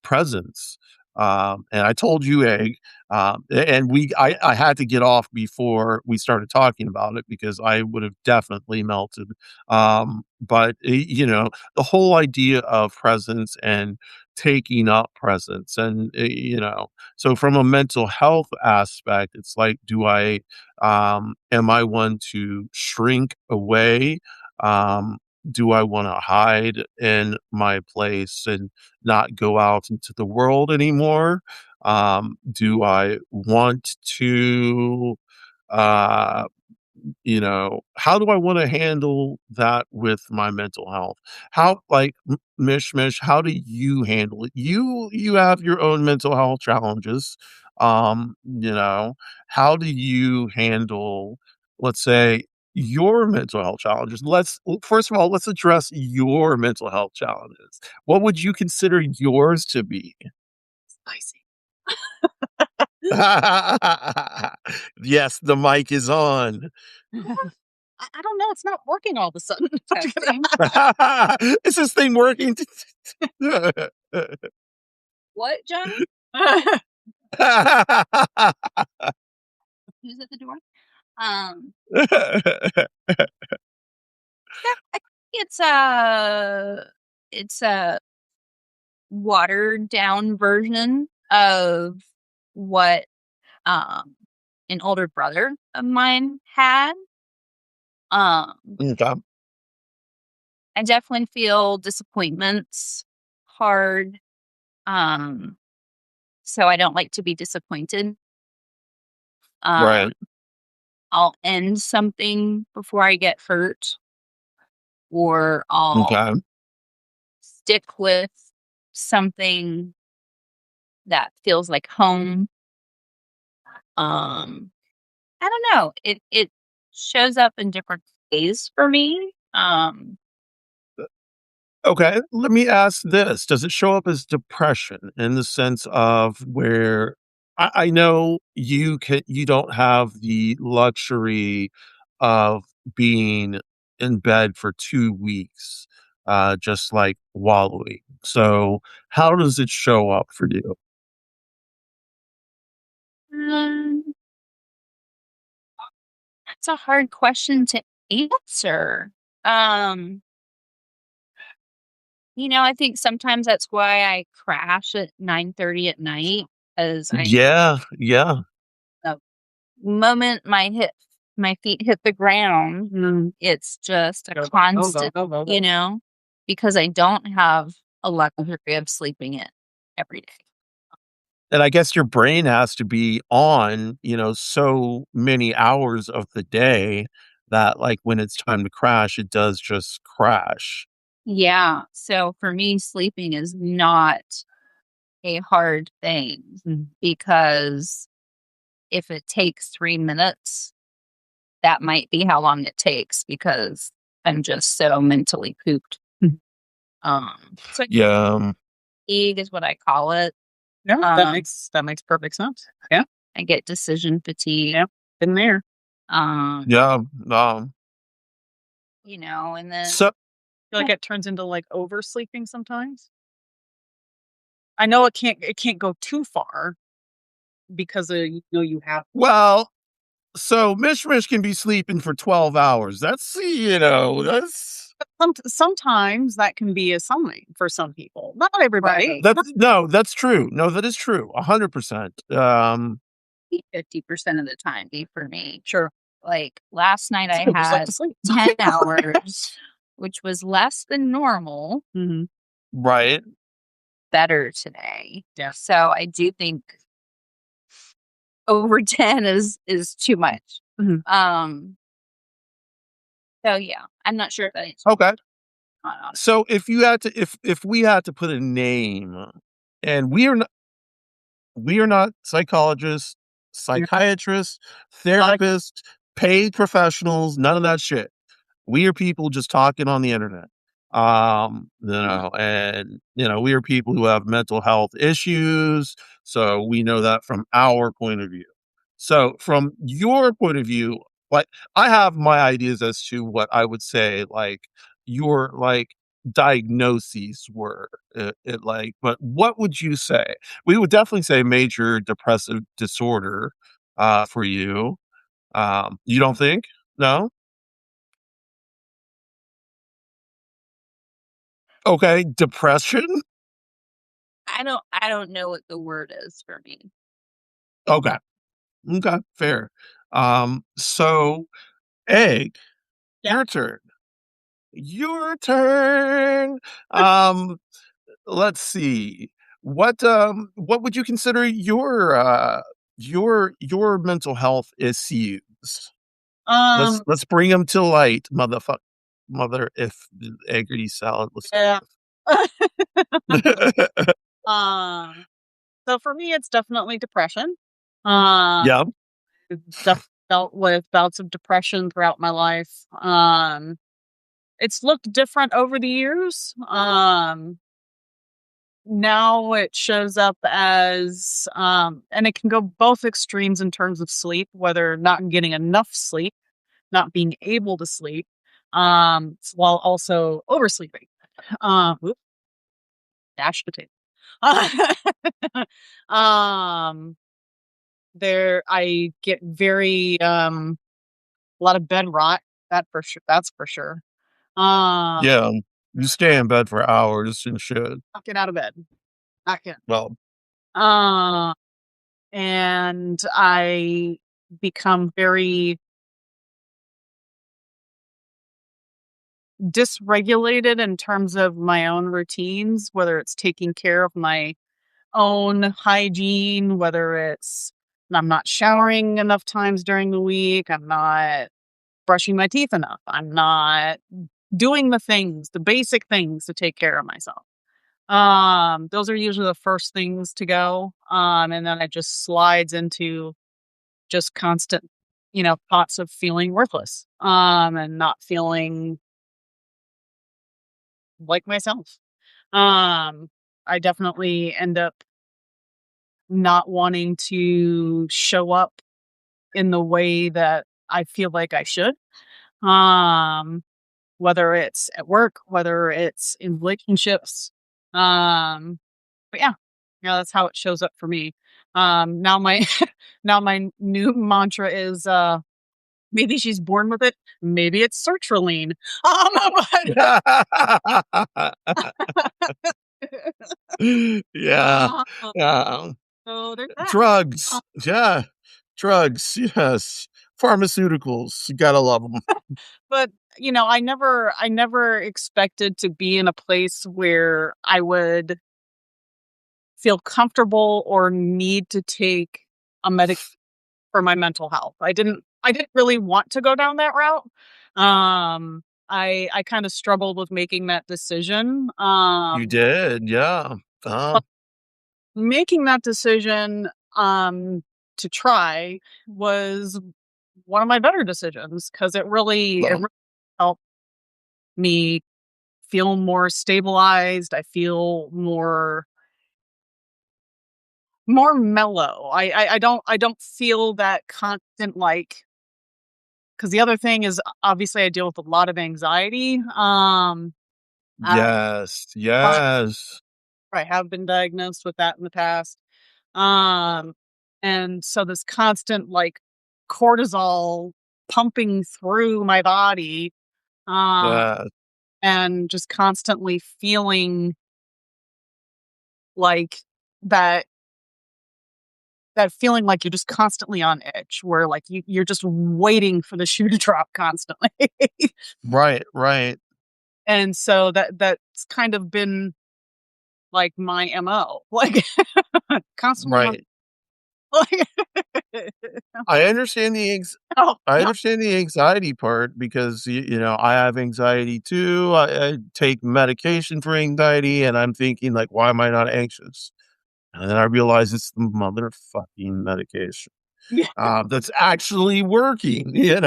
presence. And I told you, Egg, and I had to get off before we started talking about it because I would have definitely melted. But the whole idea of presence and taking up presence, and so from a mental health aspect, it's like, am I one to shrink away? Um, do I want to hide in my place and not go out into the world anymore? Do I want to, uh, how do I want to handle that with my mental health? How, like, Mish, how do you handle it? You have your own mental health challenges. Um, you know, how do you handle, let's say, your mental health challenges? First of all, let's address your mental health challenges. What would you consider yours to be? Spicy. Yes, the mic is on. I don't know. It's not working all of a sudden. testing. Is this thing working? What, Johnny? Who's at the door? Yeah, I think it's a watered down version of what um an older brother of mine had. Okay. I definitely feel disappointments hard. Um, so I don't like to be disappointed. Um, Right. I'll end something before I get hurt, or I'll Okay. stick with something that feels like home. I don't know. It shows up in different days for me. Okay, let me ask this. Does it show up as depression in the sense of where I know you don't have the luxury of being in bed for 2 weeks, just like wallowing. So how does it show up for you? Um, that's a hard question to answer. Um, I think sometimes that's why I crash at 9:30 at night, as Yeah, yeah. the moment my feet hit the ground, it's just a constant, because I don't have a luxury of sleeping in every day. And I guess your brain has to be on, so many hours of the day that, like, when it's time to crash, it does just crash. Yeah. So for me, sleeping is not a hard thing because if it takes 3 minutes, that might be how long it takes because I'm just so mentally pooped. So Yeah, fatigue is what I call it. No, that makes perfect sense. Yeah. I get decision fatigue. Yeah. Been there. Um, yeah, and then so Feel like it turns into like oversleeping sometimes. I know it can't go too far because you have well, so Mish can be sleeping for 12 hours. That's sometimes that can be a sign for some people. Not everybody. right, that's no, that's true. No, that is true, 100%. 50% of the time be for me. Sure. Like last night I Some people just like had to sleep. 10 hours, which was less than normal, hmm Right. better today. Yeah. So I do think over 10 is too much. Mhm. So yeah, I'm not sure if that answers Okay. on it. So if we had to put a name, and we are not psychologists, Yeah. psychiatrists, therapists, paid professionals, none of that shit. We are people just talking on the internet. And we are people who have mental health issues. So we know that from our point of view. So from your point of view, like I have my ideas as to what I would say, like your like diagnoses were but what would you say? We would definitely say major depressive disorder for you. You don't think? No? Okay, depression? I don't know what the word is for me. Okay. Okay, fair. So Egg, Yeah. your turn. Your turn. Um, let's see. What would you consider your mental health issues? Let's Um. let's bring them to light, mother if EggieSalad was Yeah. Um. So for me, it's definitely depression. Uh, Yeah, dealt with bouts of depression throughout my life. It's looked different over the years. Now it shows up as, and it can go both extremes in terms of sleep, whether not getting enough sleep, not being able to sleep, while also oversleeping. Whoop, mashed potato. um, there, I get very, a lot of bed rot. That for sure. That's for sure. Uh, yeah. You stay in bed for hours and shit. not get out of bed. Not get. Well, Uh, and I become very dysregulated in terms of my own routines, whether it's taking care of my own hygiene, whether it's I'm not showering enough times during the week, I'm not brushing my teeth enough, I'm not doing the basic things to take care of myself. Those are usually the first things to go. And then it just slides into just constant, thoughts of feeling worthless, and not feeling like myself. I definitely end up not wanting to show up in the way that I feel like I should. Um, whether it's at work, whether it's in relationships. Um, but yeah, that's how it shows up for me. Now my now my new mantra is maybe she's born with it, maybe it's sertraline. Yeah. Uh, Yeah. so there's that. Drugs. Yeah. Drugs. Yes. Pharmaceuticals. You gotta love them. But I never expected to be in a place where I would feel comfortable or need to take a medic for my mental health. I didn't really want to go down that route. I kind of struggled with making that decision. You did. Yeah. But making that decision to try was one of my better decisions because it really Well, helped me feel more stabilized. I feel more mellow. I don't feel that constant, like, because the other thing is obviously I deal with a lot of anxiety. I yes. Yes. I have been diagnosed with that in the past. Um, and so this constant, like, cortisol pumping through my body, um, Yeah. and just constantly feeling like that that feeling like you're just constantly on edge, where like you're just waiting for the shoe to drop constantly. Right. Right. And so that's kind of been like my MO, like constantly on Right. like I understand oh I no. understand the anxiety part because I have anxiety too. I take medication for anxiety, and I'm thinking like, why am I not anxious? And then I realize it's the motherfucking medication. Yeah. That's actually working, and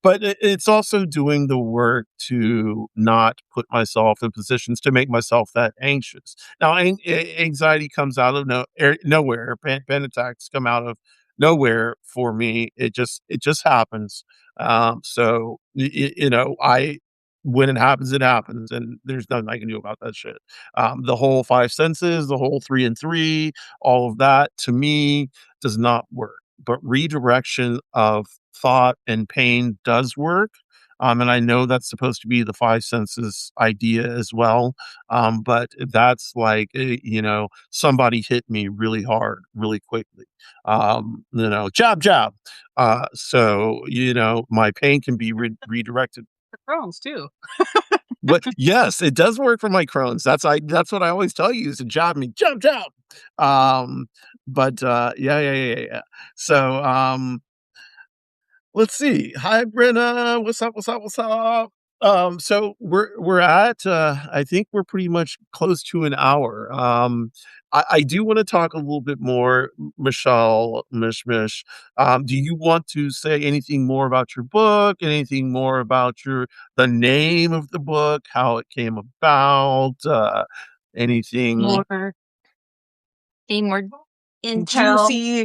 but it's also doing the work to not put myself in positions to make myself that anxious. Now, anxiety comes out of nowhere. Panic attacks come out of nowhere for me. It just happens. So I when it happens, and there's nothing I can do about that shit. The whole five senses, the whole three and three, all of that to me does not work. But redirection of thought and pain does work. And I know that's supposed to be the five senses idea as well. But that's like, somebody hit me really hard, really quickly. Jab, jab. My pain can be redirected. The Crohn's too. But yes, it does work for my Crohn's. That's what I always tell you is to jab me, jab, jab. Um, but yeah, yeah, yeah, yeah, yeah. So let's see. Hi, Brenna. What's up? What's up? What's up? So we're at I think we're pretty much close to an hour. I do want to talk a little bit more, Michelle, Mish. Do you want to say anything more about your book? Anything more about the name of the book, how it came about? Anything? More, any more intel. Juicy.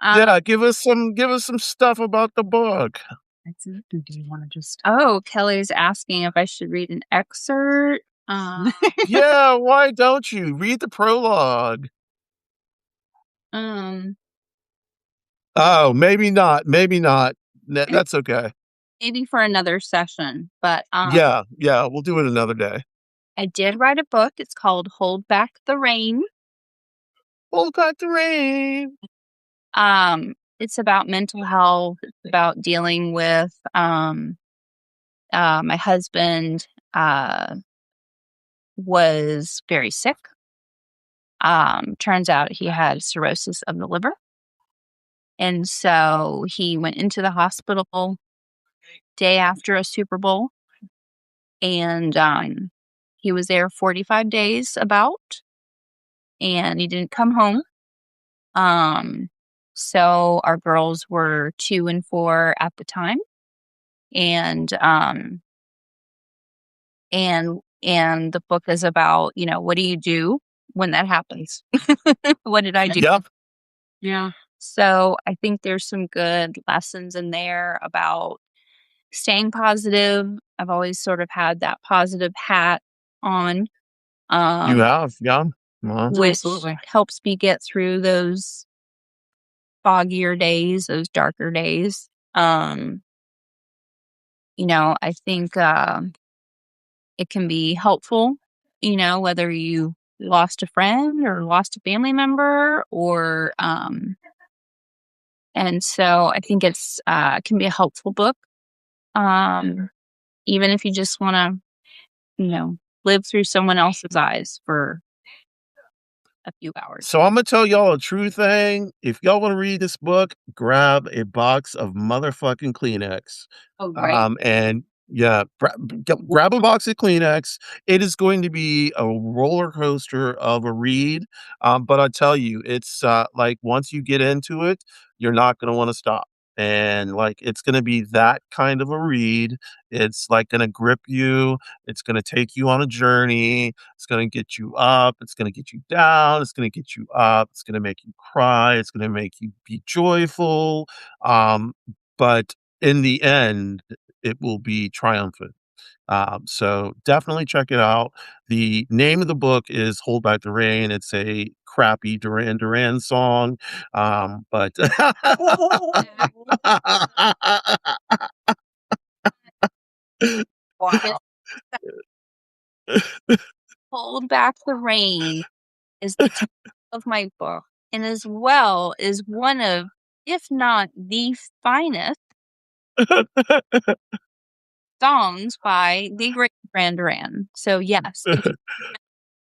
Um, Yeah, give us some stuff about the book. That's it. Or do you want to just oh, Kelly's asking if I should read an excerpt. Um, Yeah, why don't you read the prologue? um, Oh, maybe not. Maybe not. That's okay. maybe for another session, but Yeah, yeah, we'll do it another day. I did write a book. It's called Hold Back the Rain. Hold back the rain. It's about mental health. It's about dealing with my husband was very sick. Turns out he had cirrhosis of the liver. And so he went into the hospital day after a Super Bowl. And he was there 45 days about. And he didn't come home. Um, So our girls were 2 and 4 at the time. And the book is about, what do you do when that happens? What did I do? Yeah. Yeah. So I think there's some good lessons in there about staying positive. I've always sort of had that positive hat on, You um, have, yeah. which Absolutely. helps me get through those foggier days, those darker days. I think it can be helpful, whether you lost a friend or lost a family member and so I think it's can be a helpful book. Um, even if you just want to, live through someone else's eyes for a few hours. So I'm gonna tell y'all a true thing. If y'all want to read this book, grab a box of motherfucking Kleenex. Oh, right. And yeah, grab a box of Kleenex. It is going to be a roller coaster of a read. But I tell you, it's like once you get into it, you're not gonna want to stop. And like it's gonna be that kind of a read. It's like gonna grip you. It's gonna take you on a journey. It's gonna get you up, it's gonna get you down, it's gonna get you up, it's gonna make you cry, it's gonna make you be joyful, but in the end, it will be triumphant. So definitely check it out. The name of the book is "Hold Back the Rain." It's a crappy Duran Duran song, but Wow. Hold Back the Rain is the title of my book, and as well is one of, if not the finest songs by the great Duran Duran. So yes, if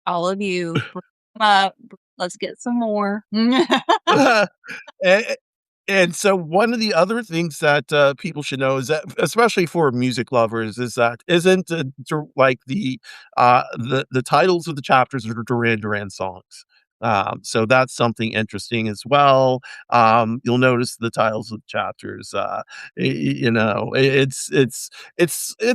all of you bring 'em up, let's get some more. A and so one of the other things that, people should know is that especially for music lovers, is that isn't, like the titles of the chapters are Duran Duran songs. So that's something interesting as well. You'll notice the titles of chapters, it's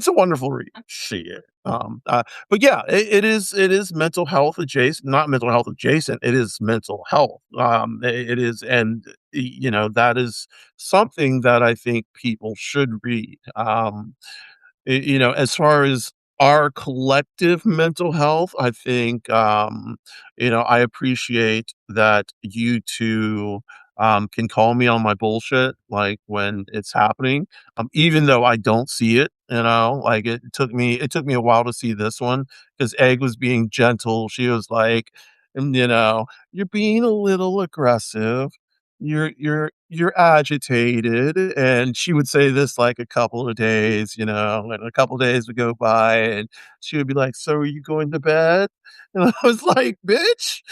a wonderful read. Shit. But yeah, it is mental health adjacent, not mental health adjacent, it is mental health. It is, and that is something that I think people should read. As far as our collective mental health, I think, I appreciate that you two, can call me on my bullshit, like, when it's happening, even though I don't see it, like, it took me a while to see this one because Egg was being gentle. She was like, "You're being a little aggressive. You're agitated," and she would say this, like, a couple of days, and a couple of days would go by, and she would be like, "So are you going to bed?" And I was like, "Bitch,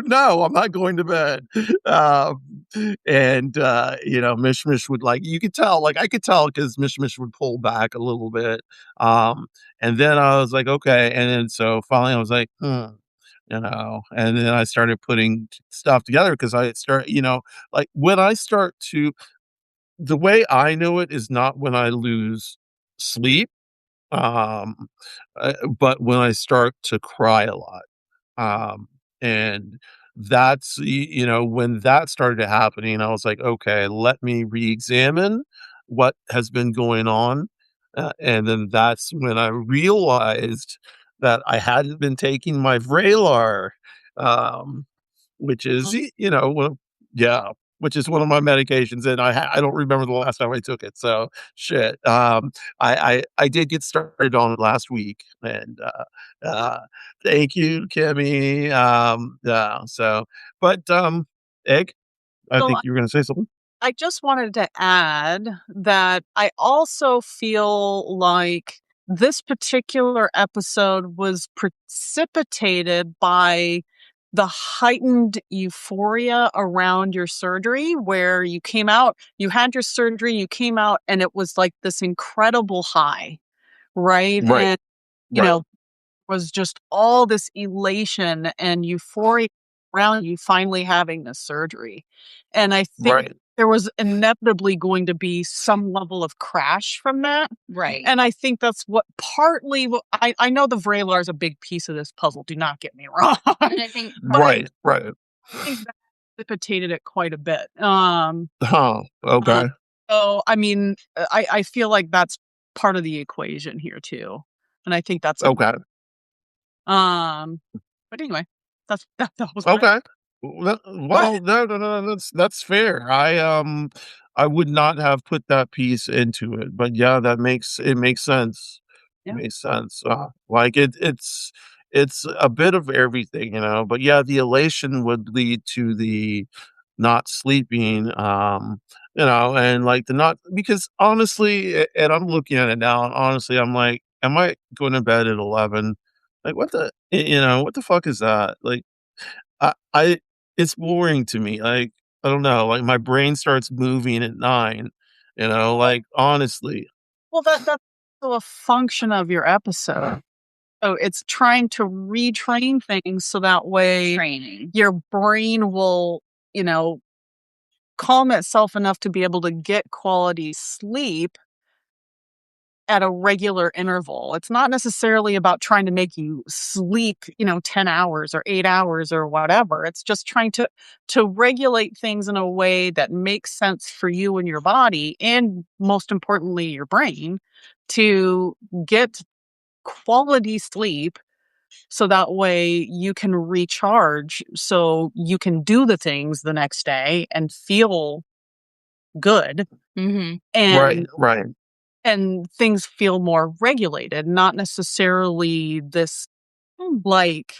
no, I'm not going to bed." Um, and, Mish would, like, you could tell, like, I could tell because Mish would pull back a little bit, um, and then I was like, "Okay," and then so finally I was like, and then I started putting stuff together because I start, like when I start to, the way I know it is not when I lose sleep, um, but when I start to cry a lot. Um, and when that started happening, I was like, okay, let me re-examine what has been going on. And then that's when I realized that I hadn't been taking my Vraylar, um, which is, yeah, which is one of my medications, and I don't remember the last time I took it, so shit. I did get started on it last week, and, thank you, Kimmy, but, Egg, I So think you were gonna say something? I just wanted to add that I also feel like this particular episode was precipitated by the heightened euphoria around your surgery, where you had your surgery, you came out, and it was like this incredible high, right? Right, And, you right. know, was just all this elation and euphoria. around you finally having this surgery. And I think Right. there was inevitably going to be some level of crash from that. Right. And I think that's what partly I know the Vraylar is a big piece of this puzzle. Do not get me wrong. And I think Right. Right. I think that precipitated it quite a bit. Huh. Uh, Okay. so I mean, I feel like that's part of the equation here too, and I think that's Okay. um. But anyway, that was my Okay. Well, no, that's fair. I would not have put that piece into it, but yeah, it makes sense. It yeah. makes sense. Like it's a bit of everything, you know. But yeah, the elation would lead to the not sleeping, you know, and like the not because honestly, and I'm looking at it now, and honestly, I'm like, am I going to bed at 11? Like, what the, you know, what the fuck is that? Like, I it's boring to me, like, I don't know, like, my brain starts moving at 9, you know, like, honestly. Well, that's also a function of your episode. So it's trying to retrain things so that way training. your brain will, you know, calm itself enough to be able to get quality sleep at a regular interval. It's not necessarily about trying to make you sleep, 10 hours or 8 hours or whatever. It's just trying to regulate things in a way that makes sense for you and your body and most importantly your brain to get quality sleep so that way you can recharge so you can do the things the next day and feel good Mm-hmm. Right, and right, things feel more regulated, not necessarily this like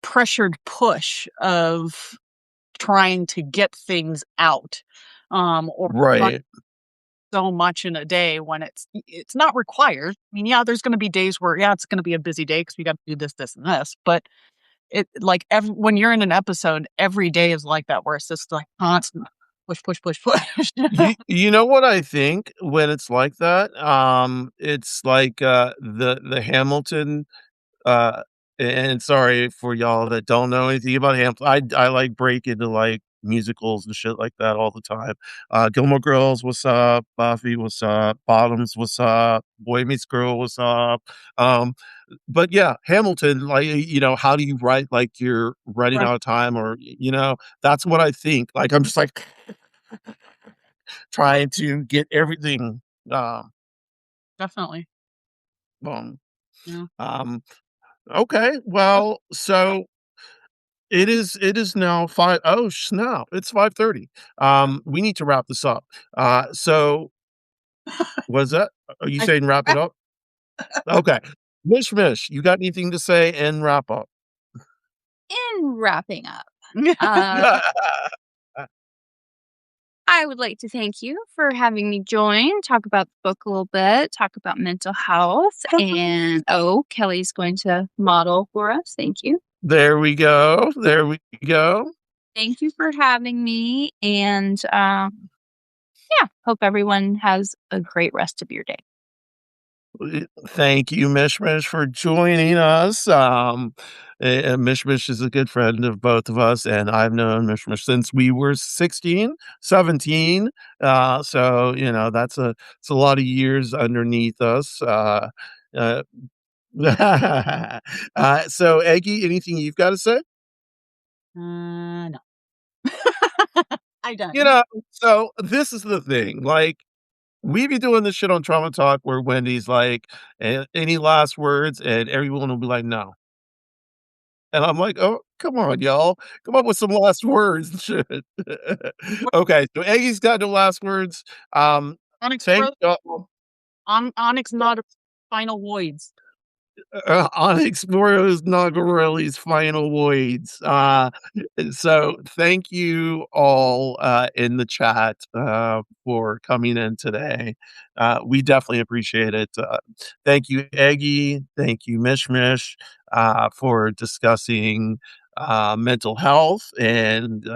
pressured push of trying to get things out or trying right. so much in a day when it's not required. I mean, yeah, there's going to be days where it's going to be a busy day because we got to do this and this, but it like when you're in an episode, every day is like that where it's just like constant push, push, push, push. You know what I think when it's like that? It's like, the Hamilton. Uh, and sorry for y'all that don't know anything about Hamilton. I like break into like musicals and shit like that all the time. Gilmore Girls, what's up? Buffy, what's up? Bottoms, what's up? Boy Meets Girl, what's up? Um, but yeah, Hamilton, like you know, how do you write like you're running Right, out of time, or you know, that's what I think. Like I'm just like trying to get everything. definitely. Um, Yeah. um, okay, well, so it is now 5 oh, snap, it's 5:30. We need to wrap this up. So what is that? Are you I saying wrap it up? Okay. Mish, you got anything to say and wrap up? In wrapping up, uh, I would like to thank you for having me join, talk about the book a little bit, talk about mental health, and Kelly's going to model for us. Thank you. There we go, there we go. Thank you for having me. And yeah, hope everyone has a great rest of your day. Thank you, Mish, for joining us. Mish is a good friend of both of us, and I've known Mish since we were 16, 17. So, you know, it's a lot of years underneath us. Uh, so, Eggie, anything you've got to say? No. I You don't. know, so this is the thing. Like, we be doing this shit on Trauma Talk where Wendy's like, any last words? And everyone will be like, no. And I'm like, "Oh, come on, y'all. Come up with some last words and shit." Okay, so Eggie's got no last words. Onyx Thank Rose y'all. Onyx not final voids. Onyx Moro's Nagareli's final voids. So thank you all in the chat for coming in today. We definitely appreciate it. Thank you, Eggie. Thank you, Mish, for discussing mental health and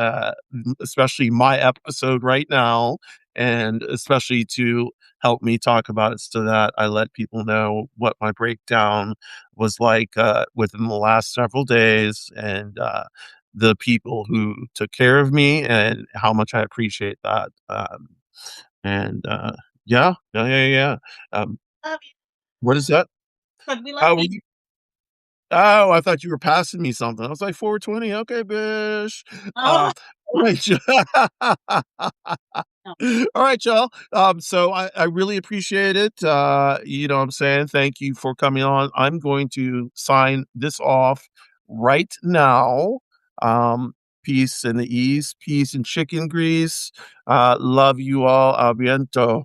especially my episode right now, and especially to help me talk about it so that I let people know what my breakdown was like within the last several days. And the people who took care of me and how much I appreciate that. And yeah, yeah, yeah, yeah. Um, Love you. what is that? But we love Oh, you. oh, I thought you were passing me something. I was like 420. Okay, Bish. Oh, All right, no. all right, y'all. So I really appreciate it. You know what I'm saying? Thank you for coming on. I'm going to sign this off right now. Um, peace in the east, peace and chicken grease. Love you all. A biento.